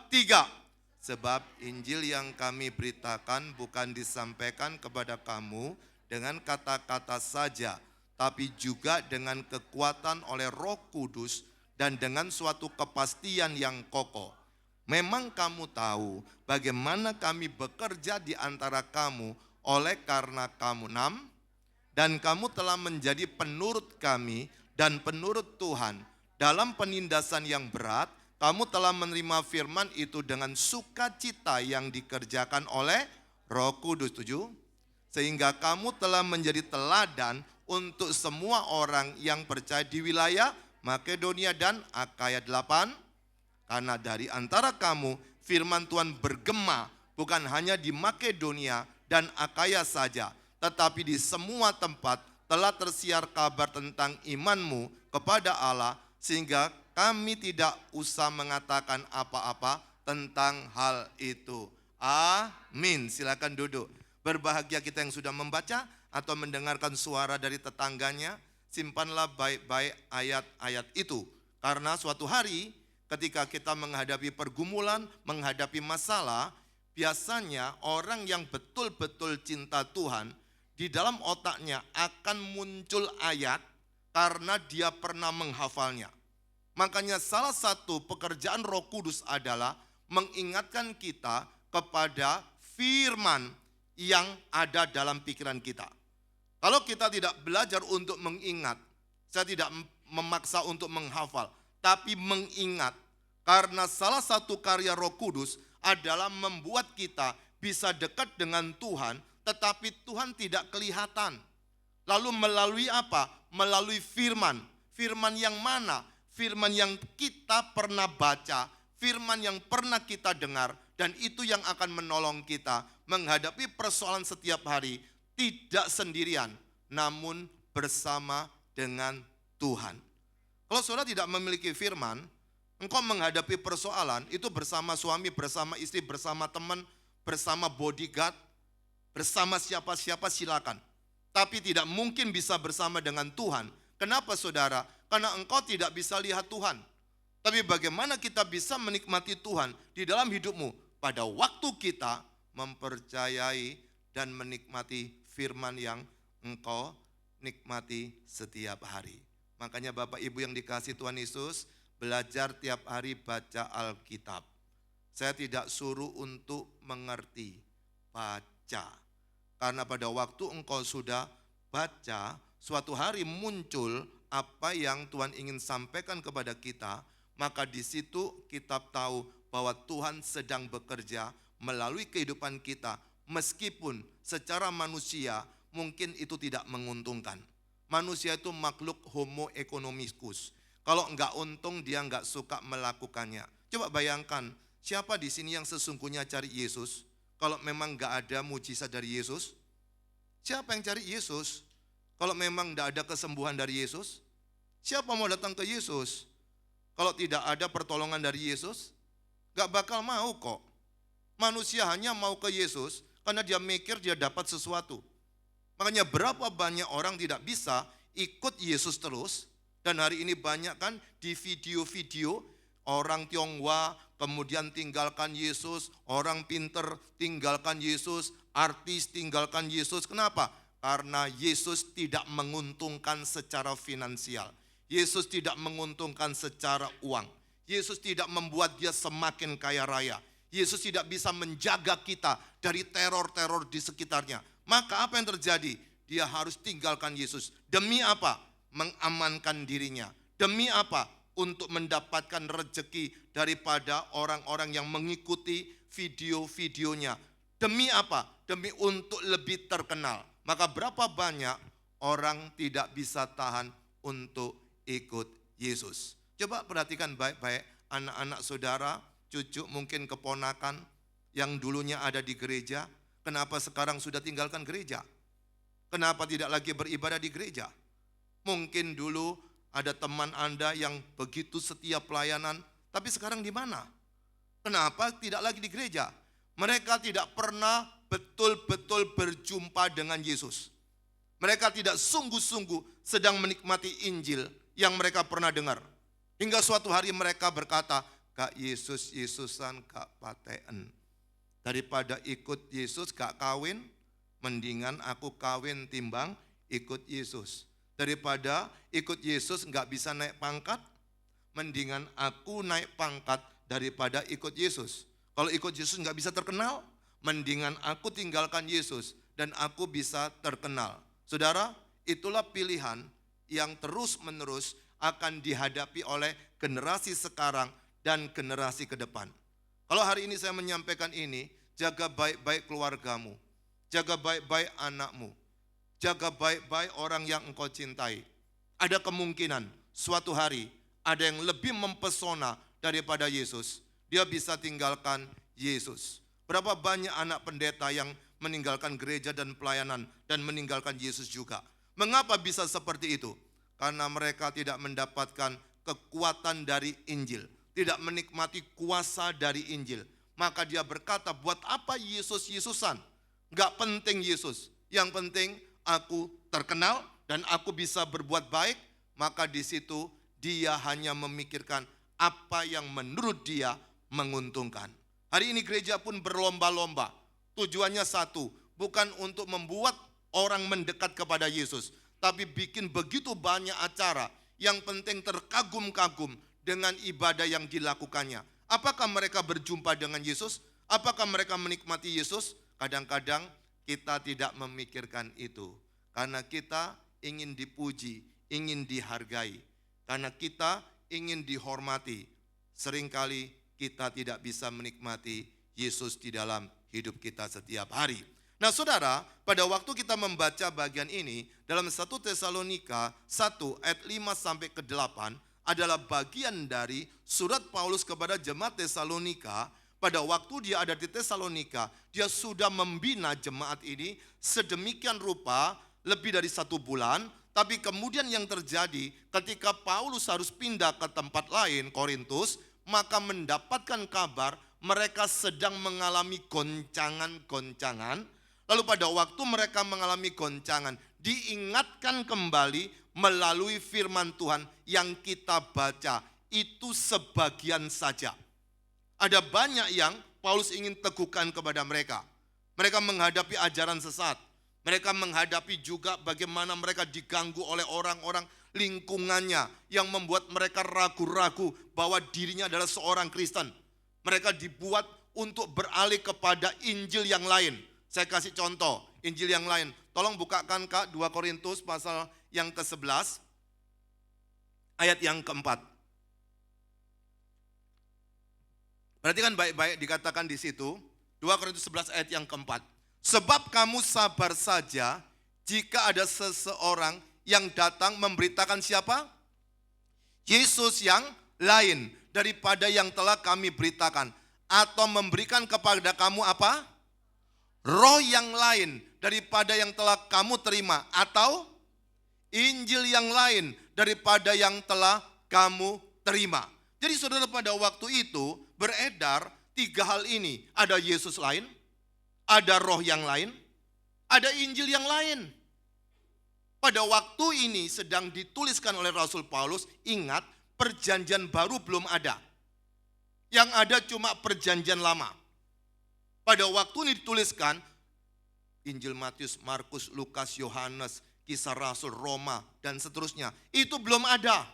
3. Sebab Injil yang kami beritakan bukan disampaikan kepada kamu dengan kata-kata saja, tapi juga dengan kekuatan oleh Roh Kudus dan dengan suatu kepastian yang kokoh. Memang kamu tahu bagaimana kami bekerja di antara kamu oleh karena kamu 6, dan kamu telah menjadi penurut kami dan penurut Tuhan. Dalam penindasan yang berat, kamu telah menerima firman itu dengan sukacita yang dikerjakan oleh Roh Kudus. 7. Sehingga kamu telah menjadi teladan untuk semua orang yang percaya di wilayah Makedonia dan Akaya. 8. Karena dari antara kamu firman Tuhan bergema bukan hanya di Makedonia dan Akaya saja, tetapi di semua tempat telah tersiar kabar tentang imanmu kepada Allah, sehingga kami tidak usah mengatakan apa-apa tentang hal itu. Amin. Silakan duduk. Berbahagia kita yang sudah membaca atau mendengarkan suara dari tetangganya. Simpanlah baik-baik ayat-ayat itu. Karena suatu hari ketika kita menghadapi pergumulan, menghadapi masalah, biasanya orang yang betul-betul cinta Tuhan, di dalam otaknya akan muncul ayat karena dia pernah menghafalnya. Makanya salah satu pekerjaan Roh Kudus adalah mengingatkan kita kepada firman yang ada dalam pikiran kita. Kalau kita tidak belajar untuk mengingat, saya tidak memaksa untuk menghafal, tapi mengingat. Karena salah satu karya Roh Kudus adalah membuat kita bisa dekat dengan Tuhan, tetapi Tuhan tidak kelihatan. Lalu melalui apa? Melalui firman. Firman yang mana? Firman yang kita pernah baca, firman yang pernah kita dengar, dan itu yang akan menolong kita menghadapi persoalan setiap hari, tidak sendirian, namun bersama dengan Tuhan. Kalau saudara tidak memiliki firman, engkau menghadapi persoalan itu bersama suami, bersama istri, bersama teman, bersama bodyguard, bersama siapa-siapa silakan. Tapi tidak mungkin bisa bersama dengan Tuhan. Kenapa saudara? Karena engkau tidak bisa lihat Tuhan. Tapi bagaimana kita bisa menikmati Tuhan di dalam hidupmu? Pada waktu kita mempercayai dan menikmati firman yang engkau nikmati setiap hari. Makanya Bapak Ibu yang dikasihi Tuhan Yesus, belajar tiap hari baca Alkitab. Saya tidak suruh untuk mengerti, baca. Karena pada waktu engkau sudah baca, suatu hari muncul apa yang Tuhan ingin sampaikan kepada kita, maka di situ kita tahu bahwa Tuhan sedang bekerja melalui kehidupan kita, meskipun secara manusia mungkin itu tidak menguntungkan. Manusia itu makhluk homo economicus. Kalau enggak untung dia enggak suka melakukannya. Coba bayangkan, siapa di sini yang sesungguhnya cari Yesus? Kalau memang enggak ada mujizat dari Yesus? Siapa yang cari Yesus? Kalau memang enggak ada kesembuhan dari Yesus? Siapa mau datang ke Yesus? Kalau tidak ada pertolongan dari Yesus, enggak bakal mau kok. Manusia hanya mau ke Yesus karena dia mikir dia dapat sesuatu. Makanya berapa banyak orang tidak bisa ikut Yesus terus. Dan hari ini banyak kan di video-video orang Tionghoa kemudian tinggalkan Yesus, orang pinter tinggalkan Yesus, artis tinggalkan Yesus. Kenapa? Karena Yesus tidak menguntungkan secara finansial. Yesus tidak menguntungkan secara uang. Yesus tidak membuat dia semakin kaya raya. Yesus tidak bisa menjaga kita dari teror-teror di sekitarnya. Maka apa yang terjadi? Dia harus tinggalkan Yesus. Demi apa? Mengamankan dirinya. Demi apa? Untuk mendapatkan rezeki daripada orang-orang yang mengikuti video-videonya. Demi apa? Demi untuk lebih terkenal. Maka berapa banyak orang tidak bisa tahan untuk ikut Yesus. Coba perhatikan baik-baik anak-anak saudara, cucu mungkin keponakan yang dulunya ada di gereja. Kenapa sekarang sudah tinggalkan gereja? Kenapa tidak lagi beribadah di gereja? Mungkin dulu ada teman Anda yang begitu setia pelayanan, tapi sekarang di mana? Kenapa tidak lagi di gereja? Mereka tidak pernah betul-betul berjumpa dengan Yesus. Mereka tidak sungguh-sungguh sedang menikmati Injil yang mereka pernah dengar. Hingga suatu hari mereka berkata, "Kak Yesus, Yesusan, Kak paten. Daripada ikut Yesus gak kawin, mendingan aku kawin timbang ikut Yesus. Daripada ikut Yesus gak bisa naik pangkat, mendingan aku naik pangkat daripada ikut Yesus. Kalau ikut Yesus gak bisa terkenal, mendingan aku tinggalkan Yesus dan aku bisa terkenal." Saudara, itulah pilihan yang terus-menerus akan dihadapi oleh generasi sekarang dan generasi ke depan. Kalau hari ini saya menyampaikan ini, jaga baik-baik keluargamu, jaga baik-baik anakmu, jaga baik-baik orang yang engkau cintai. Ada kemungkinan suatu hari ada yang lebih mempesona daripada Yesus. Dia bisa tinggalkan Yesus. Berapa banyak anak pendeta yang meninggalkan gereja dan pelayanan dan meninggalkan Yesus juga. Mengapa bisa seperti itu? Karena mereka tidak mendapatkan kekuatan dari Injil, tidak menikmati kuasa dari Injil. Maka dia berkata, buat apa Yesus-Yesusan? Gak penting Yesus, yang penting aku terkenal dan aku bisa berbuat baik. Maka di situ dia hanya memikirkan apa yang menurut dia menguntungkan. Hari ini gereja pun berlomba-lomba. Tujuannya satu, bukan untuk membuat orang mendekat kepada Yesus, tapi bikin begitu banyak acara. Yang penting terkagum-kagum dengan ibadah yang dilakukannya. Apakah mereka berjumpa dengan Yesus? Apakah mereka menikmati Yesus? Kadang-kadang kita tidak memikirkan itu. Karena kita ingin dipuji, ingin dihargai. Karena kita ingin dihormati. Seringkali kita tidak bisa menikmati Yesus di dalam hidup kita setiap hari. Nah saudara, pada waktu kita membaca bagian ini, dalam 1 Tesalonika 1 ayat 5 sampai ke 8, adalah bagian dari surat Paulus kepada jemaat Tesalonika. Pada waktu dia ada di Tesalonika, dia sudah membina jemaat ini sedemikian rupa lebih dari 1 bulan. Tapi kemudian yang terjadi ketika Paulus harus pindah ke tempat lain, Korintus, maka mendapatkan kabar mereka sedang mengalami goncangan-goncangan. Lalu pada waktu mereka mengalami goncangan, diingatkan kembali melalui firman Tuhan yang kita baca. Itu sebagian saja. Ada banyak yang Paulus ingin teguhkan kepada mereka. Mereka menghadapi ajaran sesat. Mereka menghadapi juga bagaimana mereka diganggu oleh orang-orang lingkungannya yang membuat mereka ragu-ragu bahwa dirinya adalah seorang Kristen. Mereka dibuat untuk beralih kepada Injil yang lain. Saya kasih contoh, Injil yang lain. Tolong bukakan Kak 2 Korintus pasal yang ke-11, ayat yang ke-4. Perhatikan baik-baik dikatakan di situ, 2 Korintus 11 ayat yang ke-4. Sebab kamu sabar saja jika ada seseorang yang datang memberitakan siapa? Yesus yang lain daripada yang telah kami beritakan. Atau memberikan kepada kamu apa? Roh yang lain daripada yang telah kamu terima. Atau Injil yang lain daripada yang telah kamu terima. Jadi saudara, pada waktu itu beredar 3 hal ini. Ada Yesus lain, ada roh yang lain, ada Injil yang lain. Pada waktu ini sedang dituliskan oleh Rasul Paulus, ingat perjanjian baru belum ada. Yang ada cuma perjanjian lama. Pada waktu ini dituliskan, Injil Matius, Markus, Lukas, Yohanes, Kisah Rasul, Roma, dan seterusnya. Itu belum ada.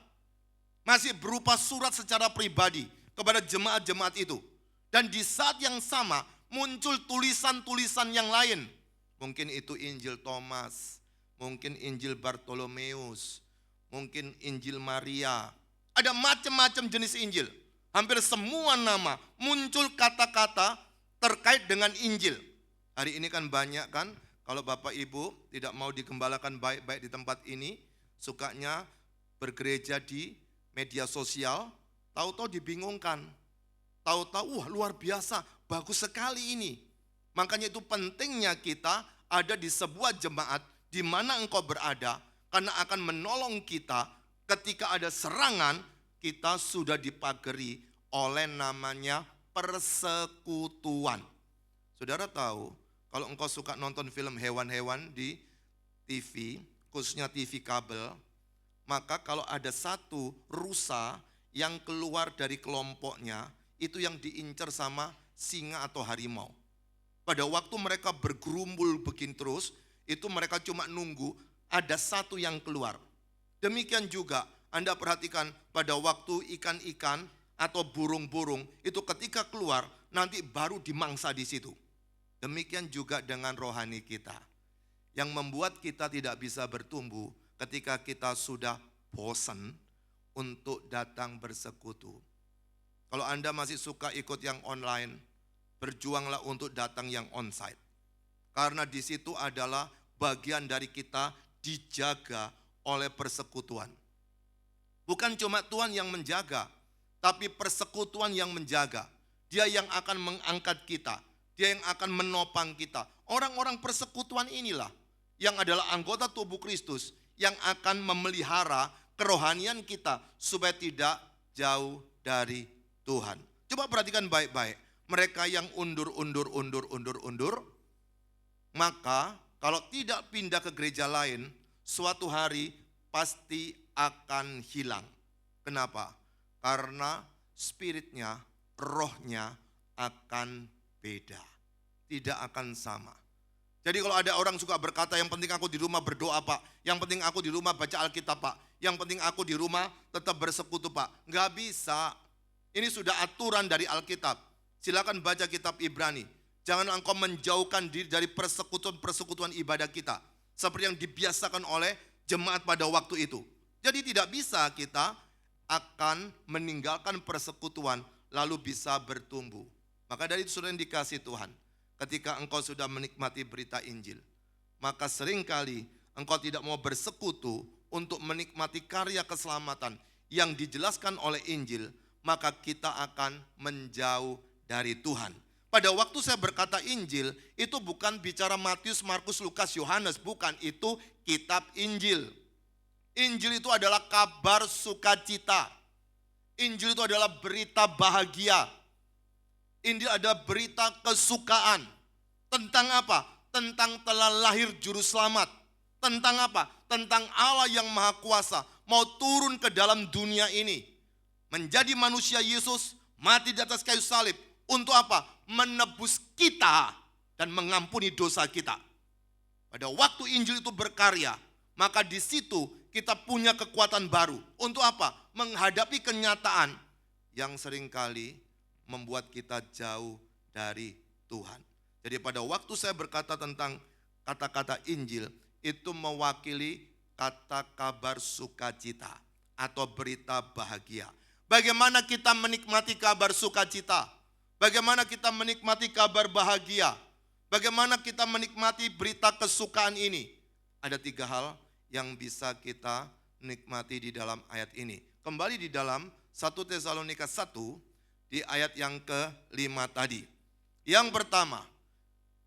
Masih berupa surat secara pribadi kepada jemaat-jemaat itu. Dan di saat yang sama muncul tulisan-tulisan yang lain. Mungkin itu Injil Thomas, mungkin Injil Bartolomeus, mungkin Injil Maria. Ada macam-macam jenis Injil. Hampir semua nama muncul kata-kata terkait dengan Injil. Hari ini kan banyak kan, kalau Bapak Ibu tidak mau digembalakan baik-baik di tempat ini, sukanya bergereja di media sosial, tahu-tahu dibingungkan. Tahu-tahu, wah luar biasa, bagus sekali ini. Makanya itu pentingnya kita ada di sebuah jemaat di mana engkau berada, karena akan menolong kita ketika ada serangan, kita sudah dipagari oleh namanya persekutuan. Saudara tahu, kalau engkau suka nonton film hewan-hewan di TV, khususnya TV kabel, maka kalau ada satu rusa yang keluar dari kelompoknya, itu yang diincar sama singa atau harimau. Pada waktu mereka bergerumbul begini terus, itu mereka cuma nunggu ada satu yang keluar. Demikian juga Anda perhatikan pada waktu ikan-ikan atau burung-burung itu ketika keluar nanti baru dimangsa di situ. Demikian juga dengan rohani kita. Yang membuat kita tidak bisa bertumbuh ketika kita sudah bosan untuk datang bersekutu. Kalau Anda masih suka ikut yang online, berjuanglah untuk datang yang onsite. Karena di situ adalah bagian dari kita dijaga oleh persekutuan. Bukan cuma Tuhan yang menjaga, tapi persekutuan yang menjaga. Dia yang akan mengangkat kita, dia yang akan menopang kita. Orang-orang persekutuan inilah yang adalah anggota tubuh Kristus yang akan memelihara kerohanian kita supaya tidak jauh dari Tuhan. Coba perhatikan baik-baik. Mereka yang undur, maka kalau tidak pindah ke gereja lain, suatu hari pasti akan hilang. Kenapa? Karena spiritnya, rohnya akan beda. Tidak akan sama. Jadi kalau ada orang suka berkata, yang penting aku di rumah berdoa Pak, yang penting aku di rumah baca Alkitab Pak, yang penting aku di rumah tetap bersekutu Pak. Nggak bisa. Ini sudah aturan dari Alkitab. Silakan baca kitab Ibrani. Jangan engkau menjauhkan diri dari persekutuan ibadah kita. Seperti yang dibiasakan oleh jemaat pada waktu itu. Jadi tidak bisa kita akan meninggalkan persekutuan lalu bisa bertumbuh. Maka dari itu saudara yang dikasih Tuhan, ketika engkau sudah menikmati berita Injil, maka seringkali engkau tidak mau bersekutu untuk menikmati karya keselamatan yang dijelaskan oleh Injil, maka kita akan menjauh dari Tuhan. Pada waktu saya berkata Injil, itu bukan bicara Matius, Markus, Lukas, Yohanes, bukan, itu kitab Injil. Injil itu adalah kabar sukacita. Injil itu adalah berita bahagia. Injil ada berita kesukaan. Tentang apa? Tentang telah lahir juru selamat. Tentang apa? Tentang Allah yang maha kuasa mau turun ke dalam dunia ini. Menjadi manusia Yesus, mati di atas kayu salib. Untuk apa? Menebus kita dan mengampuni dosa kita. Pada waktu Injil itu berkarya, maka di situ kita punya kekuatan baru. Untuk apa? Menghadapi kenyataan yang seringkali membuat kita jauh dari Tuhan. Jadi pada waktu saya berkata tentang kata-kata Injil, itu mewakili kata kabar sukacita atau berita bahagia. Bagaimana kita menikmati kabar sukacita? Bagaimana kita menikmati kabar bahagia? Bagaimana kita menikmati berita kesukaan ini? Ada 3 hal yang bisa kita nikmati di dalam ayat ini. Kembali di dalam 1 Tesalonika 1 di ayat yang ke-5 tadi. Yang pertama,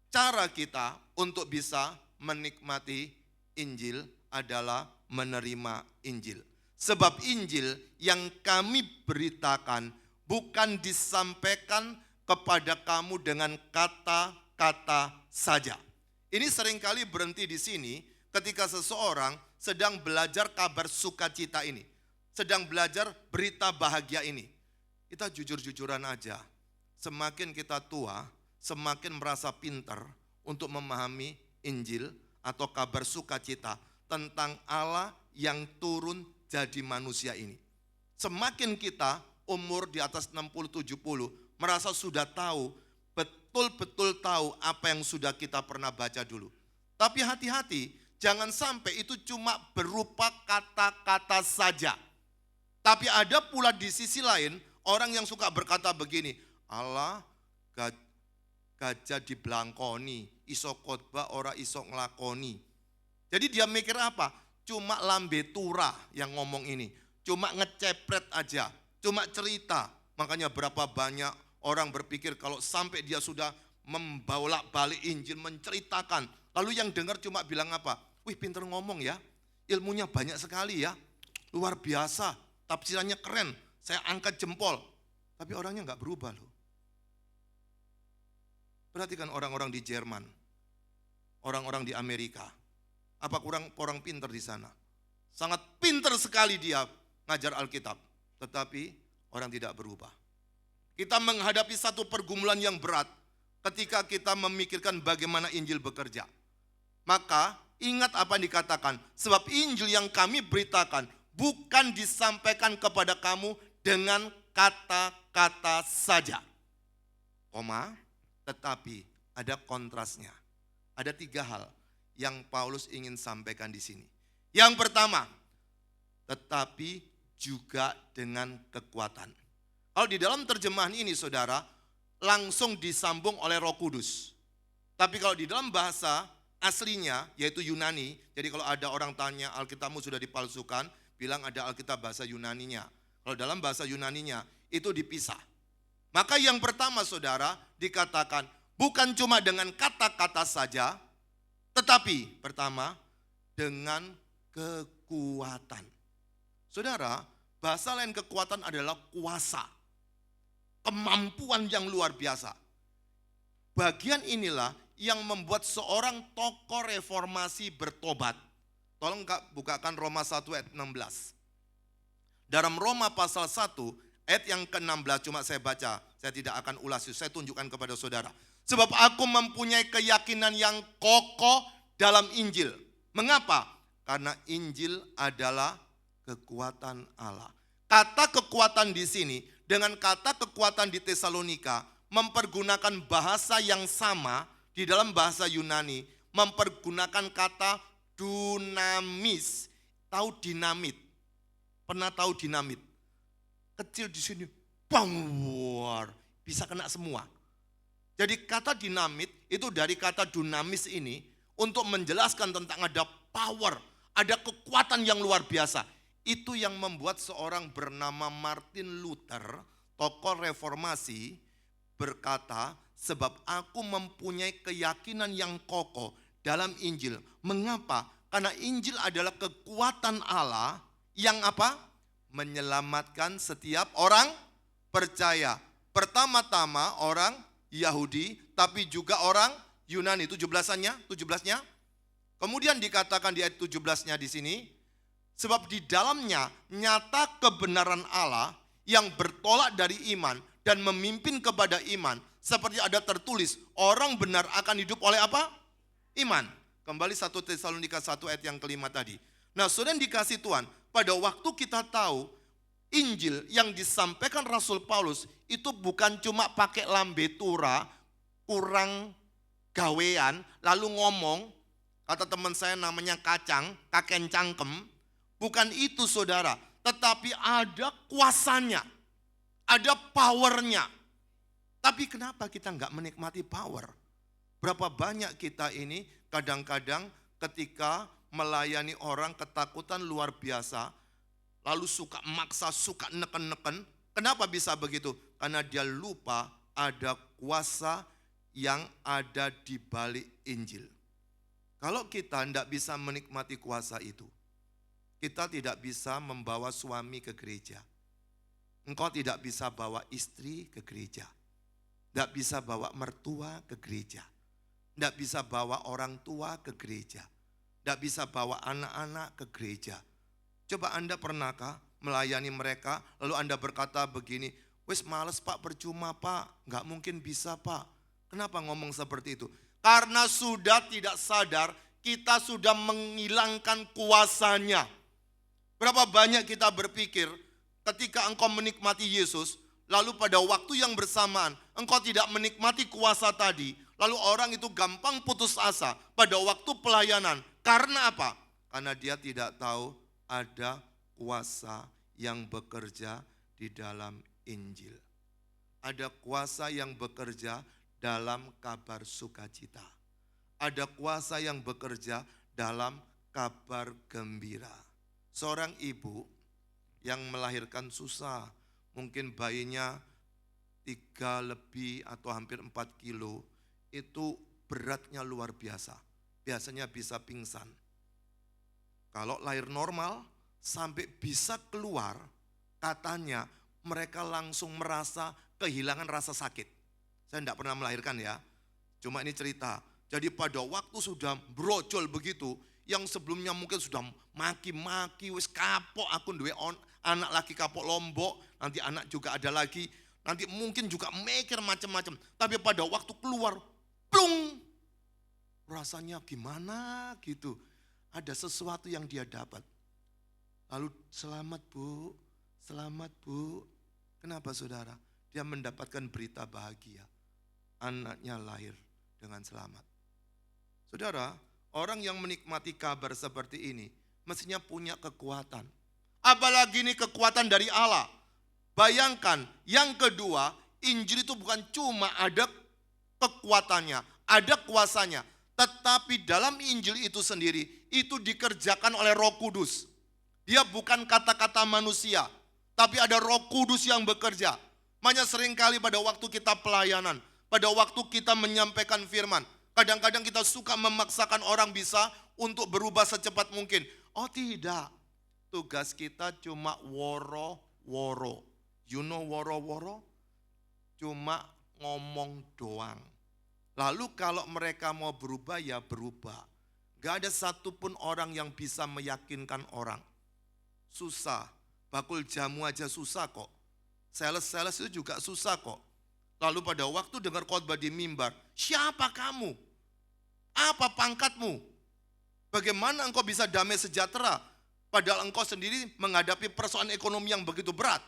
cara kita untuk bisa menikmati Injil adalah menerima Injil. Sebab Injil yang kami beritakan bukan disampaikan kepada kamu dengan kata-kata saja. Ini seringkali berhenti di sini ketika seseorang sedang belajar kabar sukacita ini. Sedang belajar berita bahagia ini. Kita jujur-jujuran aja. Semakin kita tua, semakin merasa pintar untuk memahami Injil atau kabar sukacita tentang Allah yang turun jadi manusia ini. Semakin kita umur di atas 60-70 merasa sudah tahu, betul-betul tahu apa yang sudah kita pernah baca dulu. Tapi hati-hati, jangan sampai itu cuma berupa kata-kata saja. Tapi ada pula di sisi lain orang yang suka berkata begini, Allah gajah dibelangkoni, iso khotbah ora iso nglakoni. Jadi dia mikir apa? Cuma lambe tura yang ngomong ini, cuma ngecepret aja, cuma cerita. Makanya berapa banyak orang berpikir kalau sampai dia sudah membolak-balik Injil, menceritakan, lalu yang dengar cuma bilang apa? Wih, pinter ngomong ya, ilmunya banyak sekali ya, luar biasa, tafsirannya keren, saya angkat jempol. Tapi orangnya nggak berubah loh. Perhatikan orang-orang di Jerman, orang-orang di Amerika. Apa kurang orang pinter di sana? Sangat pinter sekali dia ngajar Alkitab, tetapi orang tidak berubah. Kita menghadapi satu pergumulan yang berat ketika kita memikirkan bagaimana Injil bekerja. Maka ingat apa yang dikatakan, sebab Injil yang kami beritakan bukan disampaikan kepada kamu dengan kata-kata saja. Tetapi ada kontrasnya. Ada 3 hal yang Paulus ingin sampaikan di sini. Yang pertama, tetapi juga dengan kekuatan. Kalau di dalam terjemahan ini saudara, langsung disambung oleh Roh Kudus. Tapi kalau di dalam bahasa aslinya, yaitu Yunani, jadi kalau ada orang tanya Alkitabmu sudah dipalsukan, bilang ada Alkitab bahasa Yunaninya. Kalau dalam bahasa Yunaninya, itu dipisah. Maka yang pertama saudara, dikatakan bukan cuma dengan kata-kata saja, tetapi pertama dengan kekuatan. Saudara, bahasa lain kekuatan adalah kuasa. Kemampuan yang luar biasa. Bagian inilah yang membuat seorang tokoh reformasi bertobat. Tolong bukakan Roma 1 ayat 16. Dalam Roma pasal 1 ayat yang ke-16 cuma saya baca. Saya tidak akan ulas, saya tunjukkan kepada saudara. Sebab aku mempunyai keyakinan yang kokoh dalam Injil. Mengapa? Karena Injil adalah kekuatan Allah. Kata kekuatan di sini dengan kata kekuatan di Tesalonika mempergunakan bahasa yang sama di dalam bahasa Yunani, mempergunakan kata dunamis. Tahu dinamit? Pernah tahu dinamit? Kecil di sini, bang, bisa kena semua. Jadi kata dinamit itu dari kata dunamis ini untuk menjelaskan tentang ada power, ada kekuatan yang luar biasa. Itu yang membuat seorang bernama Martin Luther, tokoh reformasi, berkata, sebab aku mempunyai keyakinan yang kokoh dalam Injil. Mengapa? Karena Injil adalah kekuatan Allah yang apa? Menyelamatkan setiap orang percaya. Pertama-tama orang Yahudi, tapi juga orang Yunani. 17-nya. Kemudian dikatakan di ayat 17-nya di sini, sebab di dalamnya nyata kebenaran Allah yang bertolak dari iman dan memimpin kepada iman. Seperti ada tertulis, orang benar akan hidup oleh apa? Iman. Kembali 1 Tesalonika 1 ayat yang ke-5 tadi. Nah, saudara yang dikasih Tuhan, pada waktu kita tahu Injil yang disampaikan Rasul Paulus itu bukan cuma pakai lambe tura, kurang gawean, lalu ngomong, kata teman saya namanya kacang, kakek cangkem. Bukan itu saudara, tetapi ada kuasanya, ada powernya. Tapi kenapa kita nggak menikmati power? Berapa banyak kita ini kadang-kadang ketika melayani orang ketakutan luar biasa, lalu suka maksa, suka neken-neken. Kenapa bisa begitu? Karena dia lupa ada kuasa yang ada di balik Injil. Kalau kita tidak bisa menikmati kuasa itu, kita tidak bisa membawa suami ke gereja. Engkau tidak bisa bawa istri ke gereja. Tidak bisa bawa mertua ke gereja. Tidak bisa bawa orang tua ke gereja. Tidak bisa bawa anak-anak ke gereja. Coba Anda pernahkah melayani mereka, lalu Anda berkata begini, wes males Pak, percuma Pak, nggak mungkin bisa Pak. Kenapa ngomong seperti itu? Karena sudah tidak sadar, kita sudah menghilangkan kuasanya. Berapa banyak kita berpikir, ketika engkau menikmati Yesus, lalu pada waktu yang bersamaan, engkau tidak menikmati kuasa tadi, lalu orang itu gampang putus asa pada waktu pelayanan. Karena apa? Karena dia tidak tahu ada kuasa yang bekerja di dalam Injil. Ada kuasa yang bekerja dalam kabar sukacita. Ada kuasa yang bekerja dalam kabar gembira. Seorang ibu yang melahirkan susah, mungkin bayinya 3 lebih atau hampir 4 kilo, itu beratnya luar biasa. Biasanya bisa pingsan. Kalau lahir normal, sampai bisa keluar, katanya mereka langsung merasa kehilangan rasa sakit. Saya tidak pernah melahirkan ya, cuma ini cerita. Jadi pada waktu sudah brojol begitu, yang sebelumnya mungkin sudah maki-maki, wis kapok aku duwe anak lagi kapok Lombok, nanti anak juga ada lagi, nanti mungkin juga mikir macam-macam. Tapi pada waktu keluar, plung, rasanya gimana gitu. Ada sesuatu yang dia dapat. Lalu selamat Bu, selamat Bu. Kenapa saudara? Dia mendapatkan berita bahagia. Anaknya lahir dengan selamat. Saudara, orang yang menikmati kabar seperti ini mestinya punya kekuatan. Apalagi ini kekuatan dari Allah. Bayangkan, yang kedua, Injil itu bukan cuma ada kekuatannya, ada kuasanya. Tetapi dalam Injil itu sendiri, itu dikerjakan oleh Roh Kudus. Dia bukan kata-kata manusia, tapi ada Roh Kudus yang bekerja. Makanya seringkali pada waktu kita pelayanan, pada waktu kita menyampaikan firman, kadang-kadang kita suka memaksakan orang bisa untuk berubah secepat mungkin. Oh tidak, tugas kita cuma woro-woro. You know woro-woro? Cuma ngomong doang. Lalu kalau mereka mau berubah ya berubah. Gak ada satupun orang yang bisa meyakinkan orang. Susah, bakul jamu aja susah kok. Sales-sales itu juga susah kok. Lalu pada waktu dengar khotbah di mimbar, siapa kamu? Apa pangkatmu? Bagaimana engkau bisa damai sejahtera? Padahal engkau sendiri menghadapi persoalan ekonomi yang begitu berat.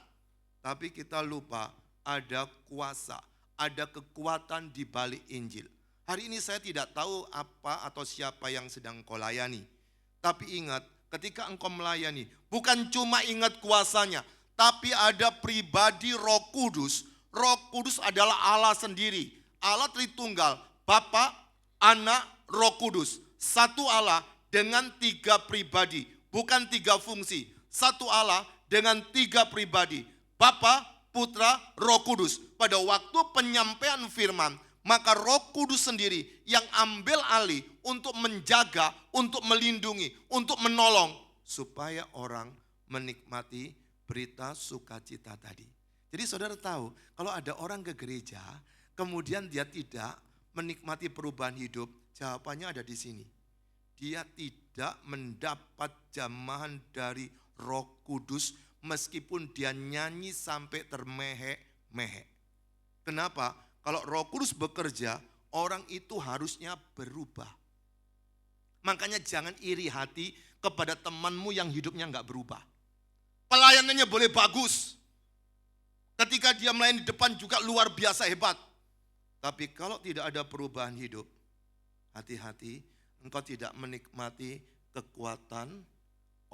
Tapi kita lupa ada kuasa, ada kekuatan di balik Injil. Hari ini saya tidak tahu apa atau siapa yang sedang kau layani. Tapi ingat, ketika engkau melayani, bukan cuma ingat kuasanya, tapi ada pribadi Roh Kudus. Roh Kudus adalah Allah sendiri. Allah Tritunggal, Bapa, Anak, Roh Kudus. Satu Allah dengan 3 pribadi, bukan 3 fungsi. Satu Allah dengan 3 pribadi. Bapa, Putra, Roh Kudus. Pada waktu penyampaian firman, maka Roh Kudus sendiri yang ambil alih untuk menjaga, untuk melindungi, untuk menolong. Supaya orang menikmati berita sukacita tadi. Jadi saudara tahu, kalau ada orang ke gereja, kemudian dia tidak menikmati perubahan hidup, jawabannya ada di sini. Dia tidak mendapat jamahan dari Roh Kudus, meskipun dia nyanyi sampai termehek-mehek. Kenapa? Kalau Roh Kudus bekerja, orang itu harusnya berubah. Makanya jangan iri hati kepada temanmu yang hidupnya nggak berubah. Pelayanannya boleh bagus. Ketika dia melayani di depan juga luar biasa hebat. Tapi kalau tidak ada perubahan hidup, hati-hati, engkau tidak menikmati kekuatan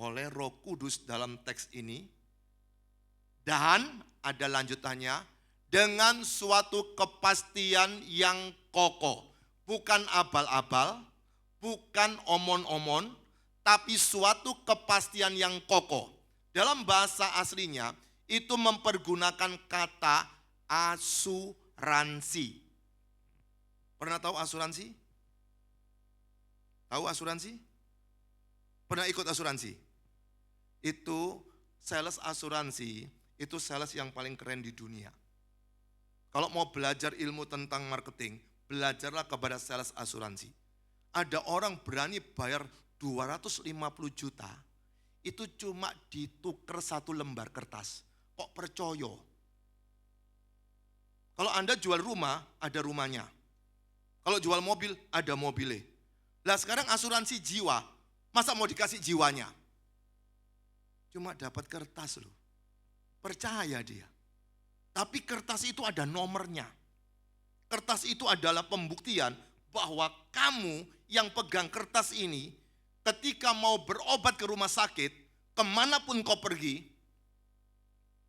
oleh Roh Kudus dalam teks ini. Dan ada lanjutannya, dengan suatu kepastian yang kokoh. Bukan abal-abal, bukan omon-omon, tapi suatu kepastian yang kokoh. Dalam bahasa aslinya, itu mempergunakan kata asuransi. Pernah tahu asuransi? Tahu asuransi? Pernah ikut asuransi? Itu sales asuransi, itu sales yang paling keren di dunia. Kalau mau belajar ilmu tentang marketing, belajarlah kepada sales asuransi. Ada orang berani bayar 250 juta, itu cuma ditukar satu lembar kertas. Kok percaya? Kalau Anda jual rumah, ada rumahnya. Kalau jual mobil, ada mobilnya. Lah sekarang asuransi jiwa, masa mau dikasih jiwanya? Cuma dapat kertas loh. Percaya dia. Tapi kertas itu ada nomornya. Kertas itu adalah pembuktian bahwa kamu yang pegang kertas ini, ketika mau berobat ke rumah sakit, kemanapun kau pergi,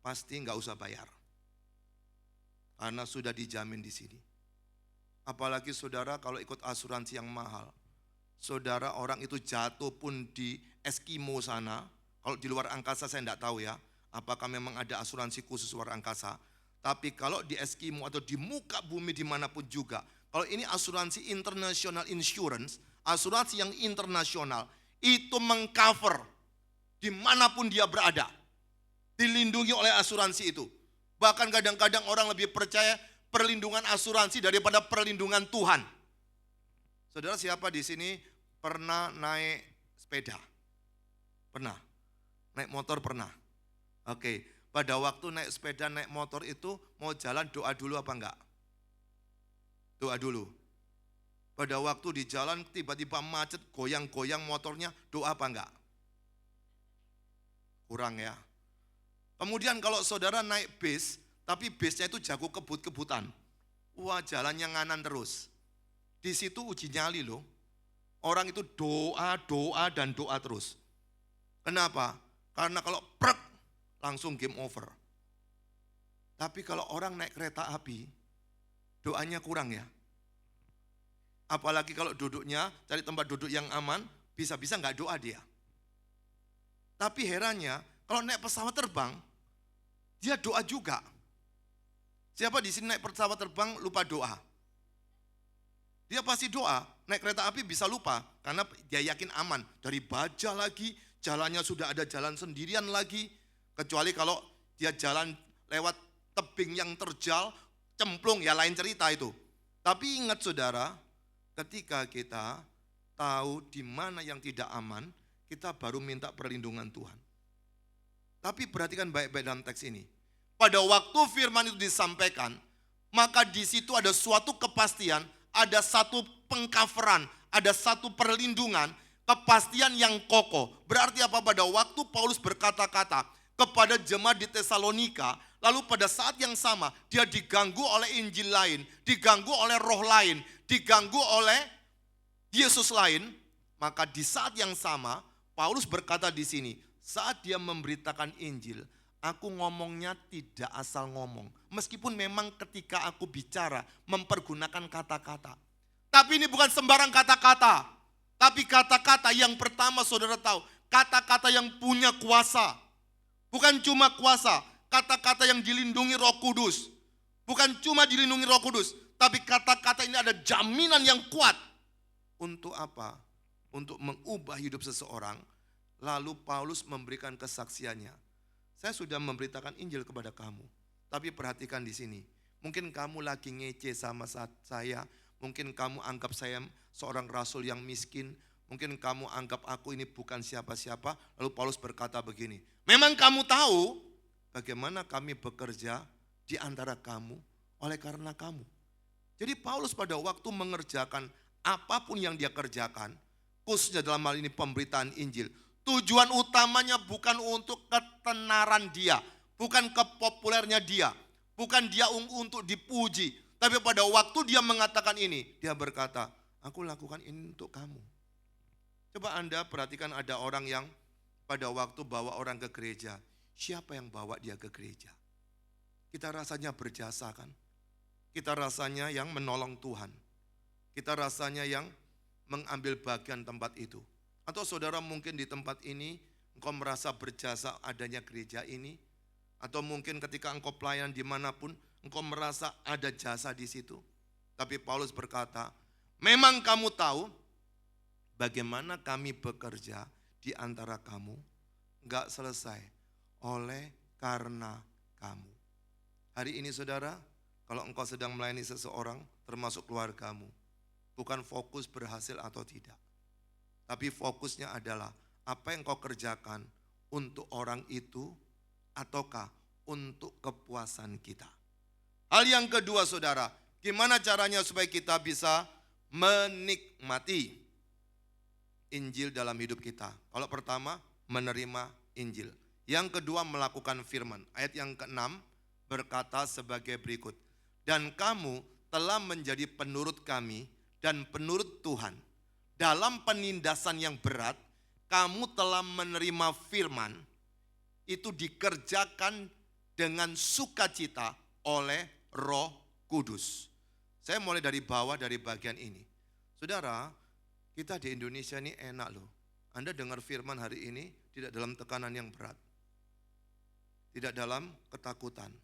pasti nggak usah bayar. Karena sudah dijamin di sini. Apalagi saudara kalau ikut asuransi yang mahal. Saudara orang itu jatuh pun di Eskimo sana. Kalau di luar angkasa saya enggak tahu ya. Apakah memang ada asuransi khusus luar angkasa. Tapi kalau di Eskimo atau di muka bumi dimanapun juga. Kalau ini asuransi international insurance. Asuransi yang internasional. Itu mengcover dimanapun dia berada. Dilindungi oleh asuransi itu. Bahkan kadang-kadang orang lebih percaya perlindungan asuransi daripada perlindungan Tuhan. Saudara siapa di sini pernah naik sepeda? Pernah? Naik motor pernah? Oke, pada waktu naik sepeda, naik motor itu mau jalan doa dulu apa enggak? Doa dulu. Pada waktu di jalan tiba-tiba macet, goyang-goyang motornya, doa apa enggak? Kurang ya. Kemudian kalau saudara naik bis, tapi bisnya itu jago kebut-kebutan. Wah, jalannya nganan terus. Di situ uji nyali loh. Orang itu doa, doa, dan doa terus. Kenapa? Karena kalau prek, langsung game over. Tapi kalau orang naik kereta api, doanya kurang ya. Apalagi kalau duduknya, cari tempat duduk yang aman, bisa-bisa nggak doa dia. Tapi herannya, kalau naik pesawat terbang, dia doa juga. Siapa di sini naik pesawat terbang lupa doa? Dia pasti doa, naik kereta api bisa lupa karena dia yakin aman. Dari baja lagi, jalannya sudah ada jalan sendirian lagi. Kecuali kalau dia jalan lewat tebing yang terjal, cemplung ya lain cerita itu. Tapi ingat saudara, ketika kita tahu di mana yang tidak aman, kita baru minta perlindungan Tuhan. Tapi perhatikan baik-baik dalam teks ini. Pada waktu firman itu disampaikan, maka di situ ada suatu kepastian, ada satu pengcoveran, ada satu perlindungan, kepastian yang kokoh. Berarti apa? Pada waktu Paulus berkata-kata kepada jemaat di Tesalonika, lalu pada saat yang sama dia diganggu oleh Injil lain, diganggu oleh roh lain, diganggu oleh Yesus lain, maka di saat yang sama Paulus berkata di sini, saat dia memberitakan Injil, aku ngomongnya tidak asal ngomong. Meskipun memang ketika aku bicara mempergunakan kata-kata. Tapi ini bukan sembarang kata-kata. Tapi kata-kata yang pertama saudara tahu, kata-kata yang punya kuasa. Bukan cuma kuasa, kata-kata yang dilindungi Roh Kudus. Bukan cuma dilindungi Roh Kudus, tapi kata-kata ini ada jaminan yang kuat. Untuk apa? Untuk mengubah hidup seseorang. Lalu Paulus memberikan kesaksiannya. Saya sudah memberitakan Injil kepada kamu. Tapi perhatikan di sini. Mungkin kamu lagi ngece sama saya. Mungkin kamu anggap saya seorang rasul yang miskin. Mungkin kamu anggap aku ini bukan siapa-siapa. Lalu Paulus berkata begini. Memang kamu tahu bagaimana kami bekerja di antara kamu oleh karena kamu. Jadi Paulus pada waktu mengerjakan apapun yang dia kerjakan. fokusnya dalam hal ini pemberitaan Injil. Tujuan utamanya bukan untuk ketenaran dia, bukan kepopulernya dia, bukan dia untuk dipuji. Tapi pada waktu dia mengatakan ini, dia berkata, aku lakukan ini untuk kamu. Coba Anda perhatikan, ada orang yang pada waktu bawa orang ke gereja, siapa yang bawa dia ke gereja? Kita rasanya berjasa kan? Kita rasanya yang menolong Tuhan. Kita rasanya yang mengambil bagian tempat itu. Atau saudara mungkin di tempat ini, engkau merasa berjasa adanya gereja ini. Atau mungkin ketika engkau pelayan dimanapun, engkau merasa ada jasa di situ. Tapi Paulus berkata, memang kamu tahu bagaimana kami bekerja di antara kamu, enggak selesai oleh karena kamu. Hari ini saudara, kalau engkau sedang melayani seseorang, termasuk keluargamu, bukan fokus berhasil atau tidak. Tapi fokusnya adalah apa yang kau kerjakan untuk orang itu ataukah untuk kepuasan kita. Hal yang kedua saudara, gimana caranya supaya kita bisa menikmati Injil dalam hidup kita. Kalau pertama, menerima Injil. Yang kedua, melakukan firman. Ayat yang ke-6 berkata sebagai berikut. Dan kamu telah menjadi penurut kami dan penurut Tuhan. Dalam penindasan yang berat, kamu telah menerima firman, itu dikerjakan dengan sukacita oleh Roh Kudus. Saya mulai dari bawah, dari bagian ini. Saudara, kita di Indonesia ini enak loh. Anda dengar firman hari ini tidak dalam tekanan yang berat. Tidak dalam ketakutan.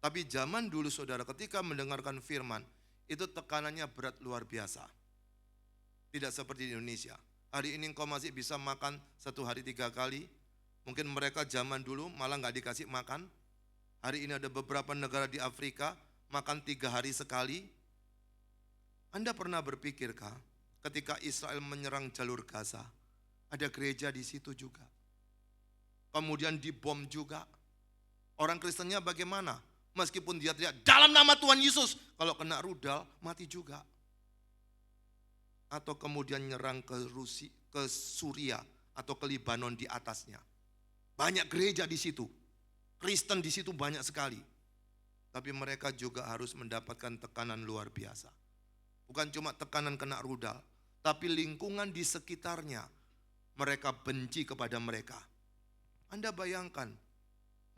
Tapi zaman dulu saudara, ketika mendengarkan firman, itu tekanannya berat luar biasa. Tidak seperti di Indonesia. Hari ini engkau masih bisa makan 1 hari 3 kali. Mungkin mereka zaman dulu malah gak dikasih makan. Hari ini ada beberapa negara di Afrika makan 3 hari sekali. Anda pernah berpikirkah ketika Israel menyerang jalur Gaza, ada gereja di situ juga. Kemudian dibom juga. Orang Kristennya bagaimana? Meskipun dia tidak dalam nama Tuhan Yesus, kalau kena rudal mati juga. Atau kemudian nyerang ke Suria atau ke Libanon di atasnya. Banyak gereja di situ. Kristen di situ banyak sekali. Tapi mereka juga harus mendapatkan tekanan luar biasa. Bukan cuma tekanan kena rudal, tapi lingkungan di sekitarnya mereka benci kepada mereka. Anda bayangkan,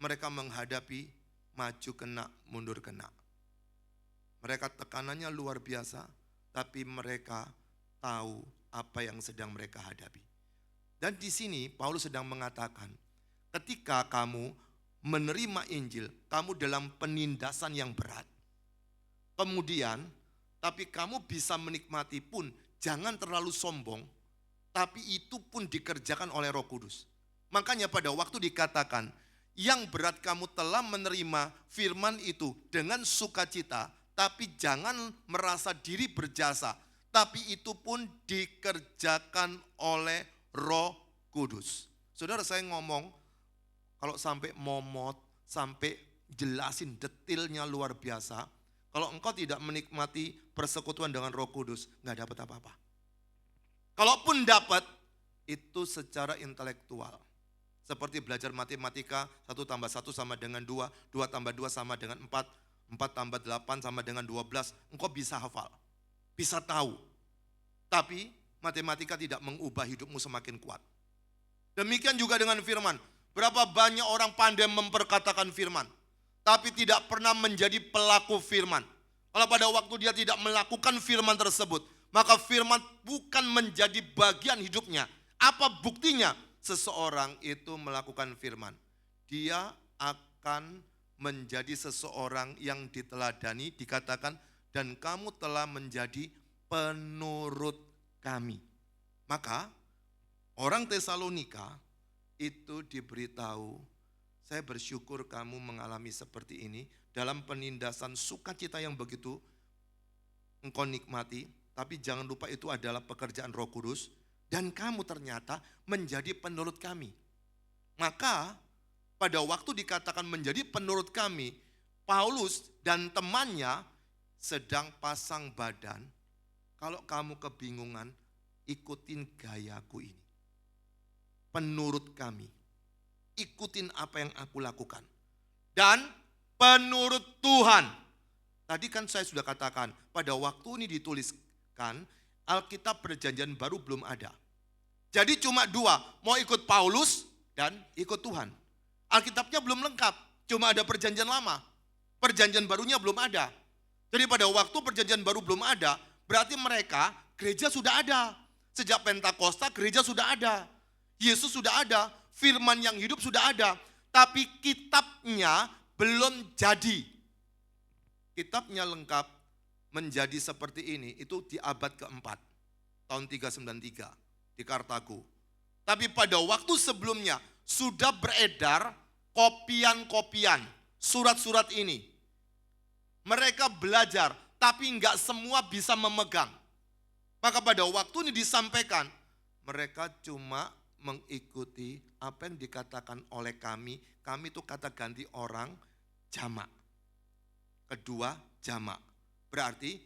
mereka menghadapi maju kena, mundur kena. Mereka tekanannya luar biasa, tapi mereka tahu apa yang sedang mereka hadapi. Dan di sini Paulus sedang mengatakan, ketika kamu menerima Injil, kamu dalam penindasan yang berat. Kemudian, tapi kamu bisa menikmati pun, jangan terlalu sombong, tapi itu pun dikerjakan oleh Roh Kudus. Makanya pada waktu dikatakan, yang berat kamu telah menerima firman itu dengan sukacita, tapi jangan merasa diri berjasa, tapi itu pun dikerjakan oleh Roh Kudus. Saudara, saya ngomong, kalau sampai momot, sampai jelasin detailnya luar biasa, kalau engkau tidak menikmati persekutuan dengan Roh Kudus, gak dapat apa-apa. Kalaupun dapat, itu secara intelektual. Seperti belajar matematika, 1 tambah 1 sama dengan 2, 2 tambah 2 sama dengan 4, 4 tambah 8 sama dengan 12, engkau bisa hafal, bisa tahu. Tapi matematika tidak mengubah hidupmu semakin kuat. Demikian juga dengan firman. Berapa banyak orang pandai memperkatakan firman, tapi tidak pernah menjadi pelaku firman. Kalau pada waktu dia tidak melakukan firman tersebut, maka firman bukan menjadi bagian hidupnya. Apa buktinya? Seseorang itu melakukan firman, dia akan menjadi seseorang yang diteladani, dikatakan, dan kamu telah menjadi penurut kami. Maka orang Tesalonika itu diberitahu, saya bersyukur kamu mengalami seperti ini dalam penindasan sukacita yang begitu engkau nikmati, tapi jangan lupa itu adalah pekerjaan Roh Kudus, dan kamu ternyata menjadi penurut kami. Maka pada waktu dikatakan menjadi penurut kami, Paulus dan temannya sedang pasang badan. Kalau kamu kebingungan, ikutin gayaku ini. Penurut kami, ikutin apa yang aku lakukan. Dan penurut Tuhan. Tadi kan saya sudah katakan, pada waktu ini dituliskan, Alkitab Perjanjian Baru belum ada. Jadi cuma dua, mau ikut Paulus dan ikut Tuhan. Alkitabnya belum lengkap, cuma ada Perjanjian Lama. Perjanjian Barunya belum ada. Jadi pada waktu Perjanjian Baru belum ada, berarti mereka gereja sudah ada. Sejak Pentakosta gereja sudah ada. Yesus sudah ada, firman yang hidup sudah ada. Tapi kitabnya belum jadi. Kitabnya lengkap menjadi seperti ini, itu di abad keempat, tahun 393 di Kartago. Tapi pada waktu sebelumnya sudah beredar kopian-kopian surat-surat ini. Mereka belajar, tapi enggak semua bisa memegang. Maka pada waktu ini disampaikan, mereka cuma mengikuti apa yang dikatakan oleh kami. Kami itu kata ganti orang jamak. Kedua jamak. Berarti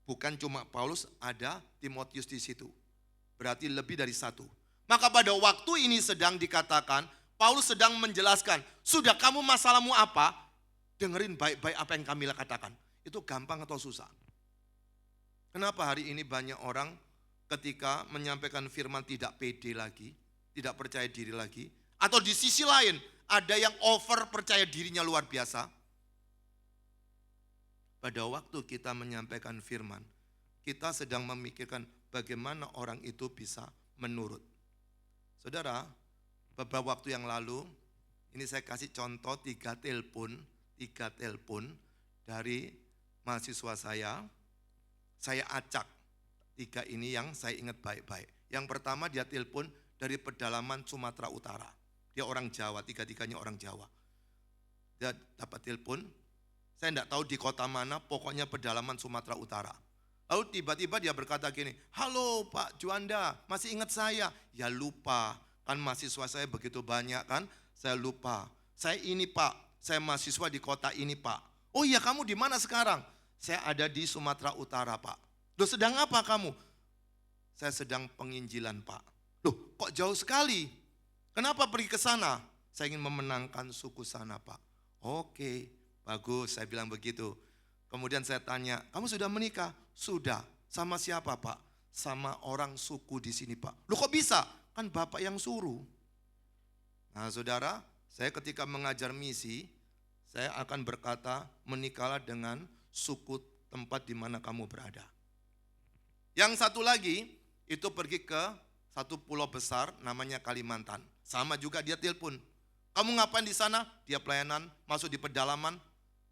bukan cuma Paulus, ada Timotius di situ. Berarti lebih dari satu. Maka pada waktu ini sedang dikatakan, Paulus sedang menjelaskan, sudah kamu masalahmu apa? Dengerin baik-baik apa yang kami katakan. Itu gampang atau susah? Kenapa hari ini banyak orang ketika menyampaikan firman tidak pede lagi, tidak percaya diri lagi? Atau di sisi lain ada yang over percaya dirinya luar biasa? Pada waktu kita menyampaikan firman, kita sedang memikirkan bagaimana orang itu bisa menurut. Saudara, beberapa waktu yang lalu, ini saya kasih contoh 3 telepon dari mahasiswa saya acak 3 ini yang saya ingat baik-baik. Yang pertama dia telepon dari pedalaman Sumatera Utara. Dia orang Jawa, 3-tiganya orang Jawa. Dia dapat telepon, saya tidak tahu di kota mana, pokoknya pedalaman Sumatera Utara. Lalu tiba-tiba dia berkata gini, halo Pak Juanda, masih ingat saya? Ya lupa, kan mahasiswa saya begitu banyak kan, saya lupa. Saya ini Pak, saya mahasiswa di kota ini Pak. Oh iya, kamu di mana sekarang? Saya ada di Sumatera Utara Pak. Loh sedang apa kamu? Saya sedang penginjilan Pak. Loh kok jauh sekali? Kenapa pergi ke sana? Saya ingin memenangkan suku sana Pak. Oke, bagus, saya bilang begitu. Kemudian saya tanya, kamu sudah menikah? Sudah. Sama siapa Pak? Sama orang suku di sini Pak. Loh kok bisa? Kan Bapak yang suruh. Nah saudara, saya ketika mengajar misi, saya akan berkata, menikahlah dengan suku tempat di mana kamu berada. Yang satu lagi, itu pergi ke satu pulau besar namanya Kalimantan. Sama juga dia telepon. Kamu ngapain di sana? Dia pelayanan, masuk di pedalaman.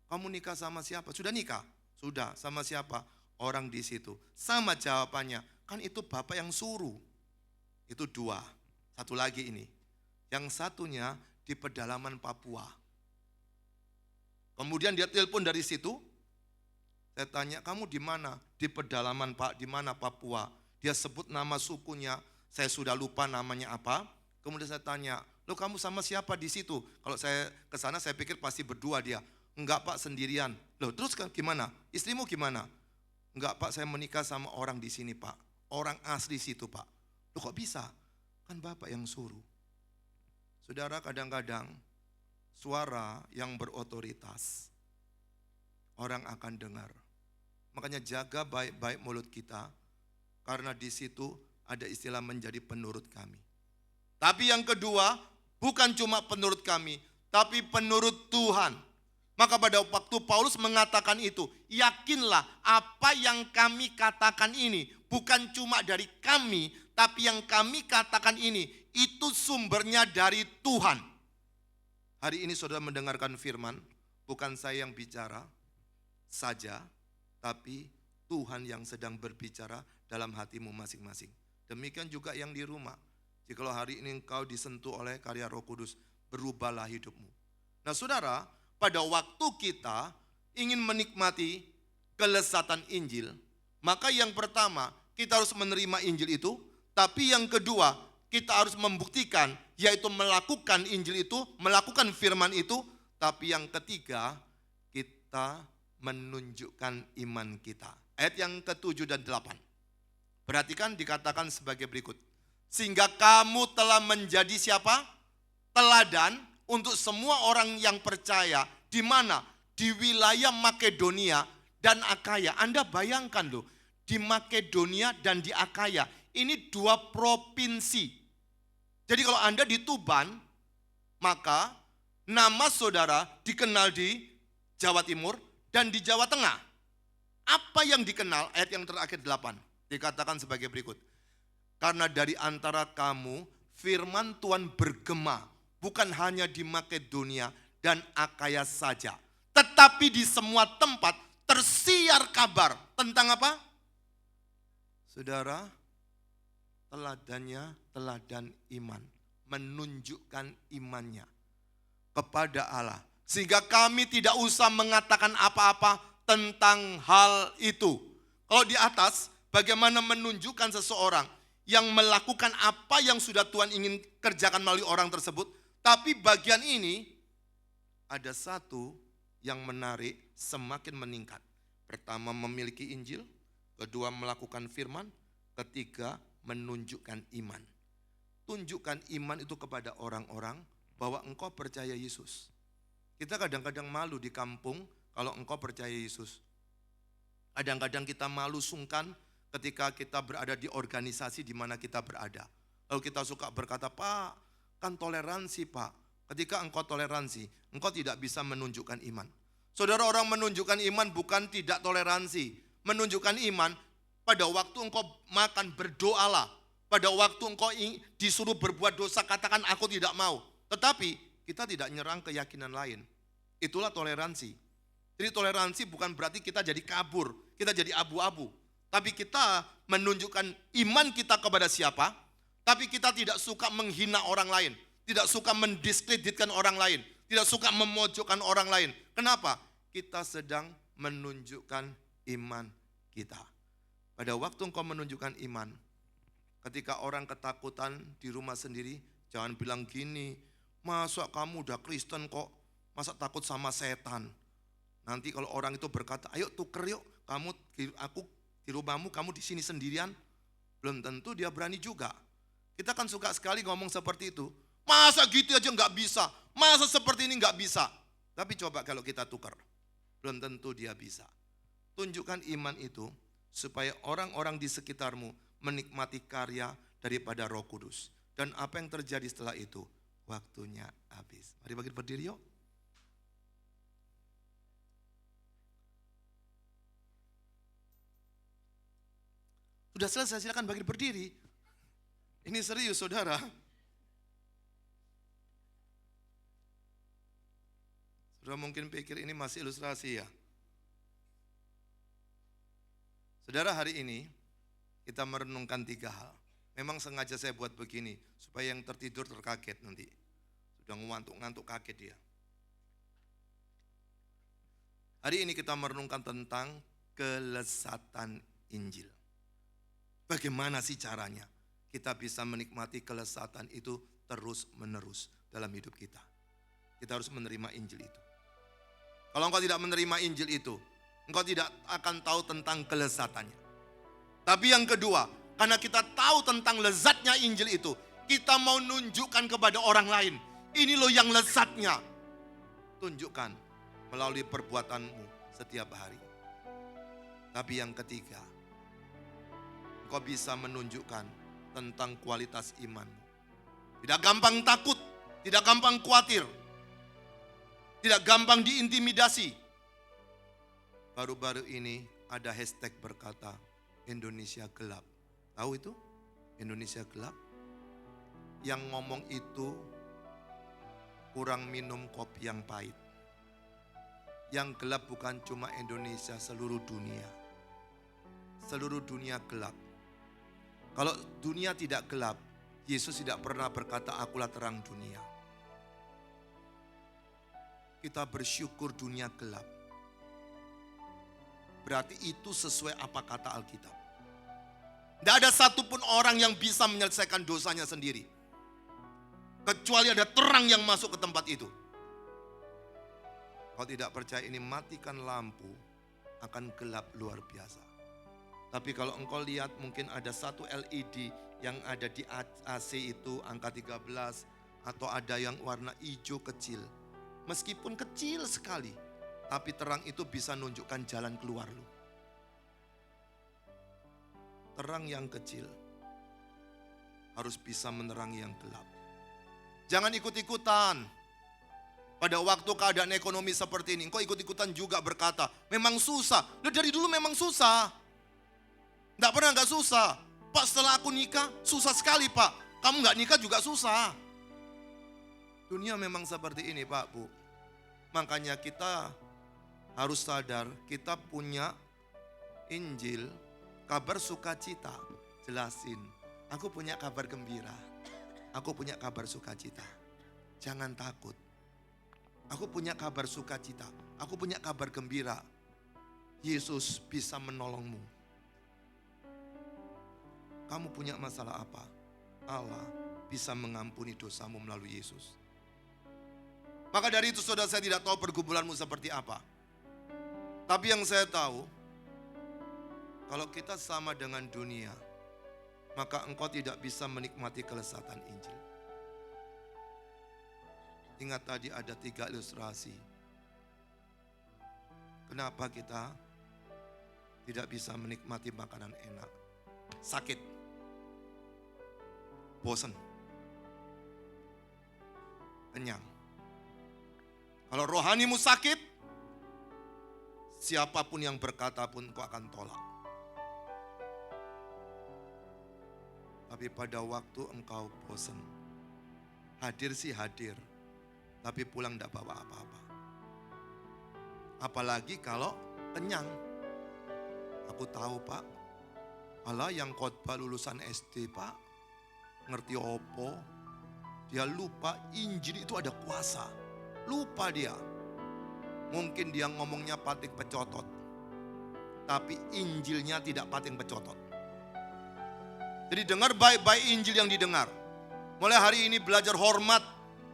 Kamu nikah sama siapa? Sudah nikah? Sudah. Sama siapa? Orang di situ. Sama jawabannya. Kan itu Bapak yang suruh. Itu 2. Satu lagi ini. Yang satunya di pedalaman Papua. Kemudian dia telepon dari situ. Saya tanya, kamu di mana? Di pedalaman Pak, di mana Papua? Dia sebut nama sukunya. Saya sudah lupa namanya apa. Kemudian saya tanya, loh kamu sama siapa di situ? Kalau saya ke sana saya pikir pasti berdua dia. Enggak Pak, sendirian. Loh terus gimana? Istrimu gimana? Enggak Pak, saya menikah sama orang di sini Pak. Orang asli situ Pak. Loh kok bisa? Kan Bapak yang suruh. Saudara, kadang-kadang suara yang berotoritas orang akan dengar. Makanya jaga baik-baik mulut kita, karena di situ ada istilah menjadi penurut kami. Tapi yang kedua, bukan cuma penurut kami, tapi penurut Tuhan. Maka pada waktu Paulus mengatakan itu, yakinlah apa yang kami katakan ini bukan cuma dari kami, tapi yang kami katakan ini, itu sumbernya dari Tuhan. Hari ini saudara mendengarkan firman, bukan saya yang bicara saja, tapi Tuhan yang sedang berbicara dalam hatimu masing-masing. Demikian juga yang di rumah. Jikalau hari ini engkau disentuh oleh karya Roh Kudus, berubahlah hidupmu. Nah saudara, pada waktu kita ingin menikmati kelezatan Injil, maka yang pertama kita harus menerima Injil itu, tapi yang kedua kita harus membuktikan, yaitu melakukan Injil itu, melakukan firman itu, tapi yang ketiga kita menunjukkan iman kita. Ayat yang ke-7 dan 8. Perhatikan dikatakan sebagai berikut. Sehingga kamu telah menjadi siapa? Teladan untuk semua orang yang percaya. Di mana? Di wilayah Makedonia dan Akaya. Anda bayangkan loh, di Makedonia dan di Akaya. Ini 2 provinsi. Jadi kalau Anda di Tuban, maka nama saudara dikenal di Jawa Timur dan di Jawa Tengah. Apa yang dikenal? Ayat yang terakhir 8. Dikatakan sebagai berikut. Karena dari antara kamu firman Tuhan bergema. Bukan hanya di Makedonia dan Akaya saja. Tetapi di semua tempat tersiar kabar. Tentang apa? Saudara, teladannya teladan iman. Menunjukkan imannya kepada Allah. Sehingga kami tidak usah mengatakan apa-apa tentang hal itu. Kalau di atas, bagaimana menunjukkan seseorang yang melakukan apa yang sudah Tuhan ingin kerjakan melalui orang tersebut. Tapi bagian ini ada satu yang menarik, semakin meningkat. Pertama memiliki Injil, kedua melakukan firman, ketiga menunjukkan iman. Tunjukkan iman itu kepada orang-orang bahwa engkau percaya Yesus. Kita kadang-kadang malu di kampung kalau engkau percaya Yesus. Kadang-kadang kita malu sungkan ketika kita berada di organisasi di mana kita berada. Lalu kita suka berkata, Pak, kan toleransi Pak. Ketika engkau toleransi, engkau tidak bisa menunjukkan iman. Saudara, orang menunjukkan iman bukan tidak toleransi. Menunjukkan iman pada waktu engkau makan, berdoalah. Pada waktu engkau disuruh berbuat dosa, katakan aku tidak mau. Tetapi kita tidak nyerang keyakinan lain. Itulah toleransi. Jadi toleransi bukan berarti kita jadi kabur, kita jadi abu-abu. Tapi kita menunjukkan iman kita kepada siapa, tapi kita tidak suka menghina orang lain, tidak suka mendiskreditkan orang lain, tidak suka memojokkan orang lain. Kenapa? Kita sedang menunjukkan iman kita. Pada waktu engkau menunjukkan iman, ketika orang ketakutan di rumah sendiri, jangan bilang gini, masa kamu udah Kristen kok, masa takut sama setan. Nanti kalau orang itu berkata, ayo tuker yuk, aku di rumahmu, kamu di sini sendirian. Belum tentu dia berani juga. Kita kan suka sekali ngomong seperti itu. Masa gitu aja nggak bisa, masa seperti ini nggak bisa. Tapi coba kalau kita tukar, belum tentu dia bisa. Tunjukkan iman itu supaya orang-orang di sekitarmu menikmati karya daripada Roh Kudus. Dan apa yang terjadi setelah itu? Waktunya habis. Mari bangkit berdiri yuk. Sudah selesai, silakan bangkit berdiri. Ini serius saudara. Saudara mungkin pikir ini masih ilustrasi ya. Saudara, hari ini kita merenungkan 3 hal. Memang sengaja saya buat begini, supaya yang tertidur terkaget nanti. Sudah ngantuk-ngantuk kaget dia. Hari ini kita merenungkan tentang kelezatan Injil. Bagaimana sih caranya kita bisa menikmati kelezatan itu terus menerus dalam hidup kita. Kita harus menerima Injil itu. Kalau engkau tidak menerima Injil itu, engkau tidak akan tahu tentang kelezatannya. Tapi yang kedua, karena kita tahu tentang lezatnya Injil itu, kita mau nunjukkan kepada orang lain. Ini loh yang lezatnya. Tunjukkan melalui perbuatanmu setiap hari. Tapi yang ketiga, engkau bisa menunjukkan tentang kualitas imanmu. Tidak gampang takut, tidak gampang khawatir, tidak gampang diintimidasi. Baru-baru ini ada hashtag berkata Indonesia gelap. Tahu itu? Indonesia gelap. Yang ngomong itu kurang minum kopi yang pahit. Yang gelap bukan cuma Indonesia, seluruh dunia. Seluruh dunia gelap. Kalau dunia tidak gelap, Yesus tidak pernah berkata, akulah terang dunia. Kita bersyukur dunia gelap. Berarti itu sesuai apa kata Alkitab. Tidak ada satupun orang yang bisa menyelesaikan dosanya sendiri. Kecuali ada terang yang masuk ke tempat itu. Kalau tidak percaya ini, matikan lampu, akan gelap luar biasa. Tapi kalau engkau lihat mungkin ada satu LED yang ada di AC itu angka 13 atau ada yang warna hijau kecil. Meskipun kecil sekali, tapi terang itu bisa nunjukkan jalan keluar lu. Terang yang kecil harus bisa menerangi yang gelap. Jangan ikut-ikutan. Pada waktu keadaan ekonomi seperti ini, engkau ikut-ikutan juga berkata, memang susah. Lu dari dulu memang susah. Enggak pernah enggak susah. Pak, setelah aku nikah, susah sekali Pak. Kamu enggak nikah juga susah. Dunia memang seperti ini Pak, Bu. Makanya kita harus sadar, kita punya Injil, kabar sukacita. Jelasin, aku punya kabar gembira. Aku punya kabar sukacita. Jangan takut. Aku punya kabar sukacita. Aku punya kabar gembira. Yesus bisa menolongmu. Kamu punya masalah apa? Allah bisa mengampuni dosamu melalui Yesus. Maka dari itu saudara, saya tidak tahu pergumulanmu seperti apa. Tapi yang saya tahu, kalau kita sama dengan dunia, maka engkau tidak bisa menikmati kelezatan Injil. Ingat tadi ada 3 ilustrasi. Kenapa kita tidak bisa menikmati makanan enak? Sakit, bosan, kenyang. Kalau rohanimu sakit, siapapun yang berkata pun kau akan tolak. Tapi pada waktu engkau bosan, hadir sih hadir, tapi pulang tidak bawa apa-apa. Apalagi kalau kenyang. Aku tahu Pak, Allah yang khotbah lulusan SD Pak, ngerti opo, dia lupa Injil itu ada kuasa. Lupa dia. Mungkin dia ngomongnya pating pecotot, tapi Injilnya tidak pating pecotot. Jadi dengar baik-baik Injil yang didengar. Mulai hari ini belajar hormat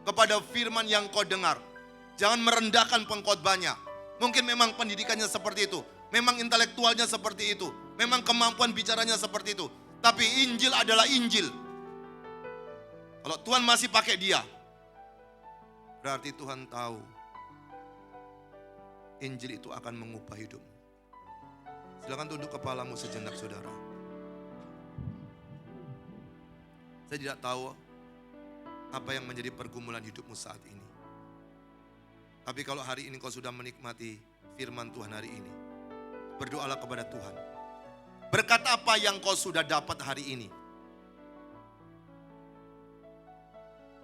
kepada firman yang kau dengar. Jangan merendahkan pengkhotbahnya. Mungkin memang pendidikannya seperti itu. Memang intelektualnya seperti itu. Memang kemampuan bicaranya seperti itu. Tapi Injil adalah Injil. Kalau Tuhan masih pakai dia, berarti Tuhan tahu Injil itu akan mengubah hidupmu. Silakan tunduk kepalamu sejenak saudara. Saya tidak tahu apa yang menjadi pergumulan hidupmu saat ini. Tapi kalau hari ini kau sudah menikmati firman Tuhan hari ini, berdoalah kepada Tuhan. Berkat apa yang kau sudah dapat hari ini?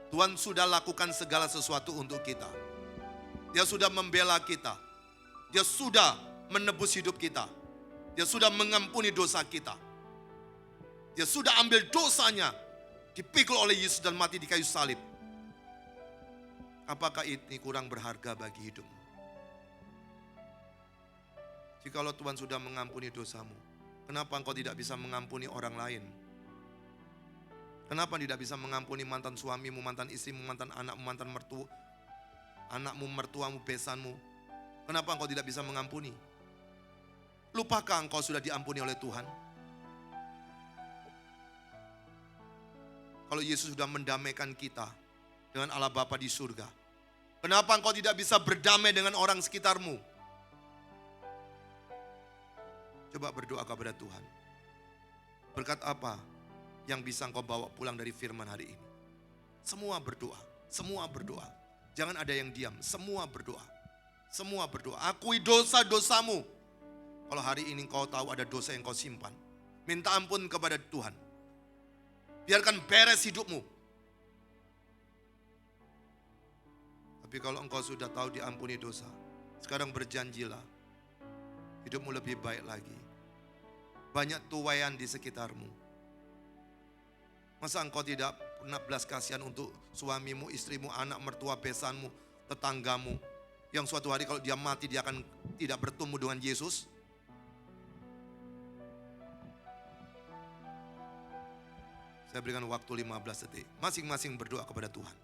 Tuhan sudah lakukan segala sesuatu untuk kita. Dia sudah membela kita. Dia sudah menebus hidup kita. Dia sudah mengampuni dosa kita. Dia sudah ambil dosanya, dipikul oleh Yesus dan mati di kayu salib. Apakah ini kurang berharga bagi hidupmu? Jikalau Tuhan sudah mengampuni dosamu, kenapa engkau tidak bisa mengampuni orang lain? Kenapa tidak bisa mengampuni mantan suamimu, mantan istrimu, mantan anakmu, mantan anakmu, mertuamu, besanmu? Kenapa engkau tidak bisa mengampuni? Lupakah engkau sudah diampuni oleh Tuhan? Kalau Yesus sudah mendamaikan kita dengan Allah Bapa di surga, kenapa engkau tidak bisa berdamai dengan orang sekitarmu? Coba berdoa kepada Tuhan. Berkat apa yang bisa engkau bawa pulang dari firman hari ini? Semua berdoa, semua berdoa. Jangan ada yang diam, semua berdoa. Semua berdoa, akui dosa-dosamu. Kalau hari ini engkau tahu ada dosa yang kau simpan, minta ampun kepada Tuhan. Biarkan beres hidupmu. Tapi kalau engkau sudah tahu diampuni dosa, sekarang berjanjilah, hidupmu lebih baik lagi. Banyak tuaian di sekitarmu. Masa engkau tidak pernah belas kasihan untuk suamimu, istrimu, anak, mertua, besanmu, tetanggamu, yang suatu hari kalau dia mati dia akan tidak bertemu dengan Yesus? Saya berikan waktu 15 detik. Masing-masing berdoa kepada Tuhan.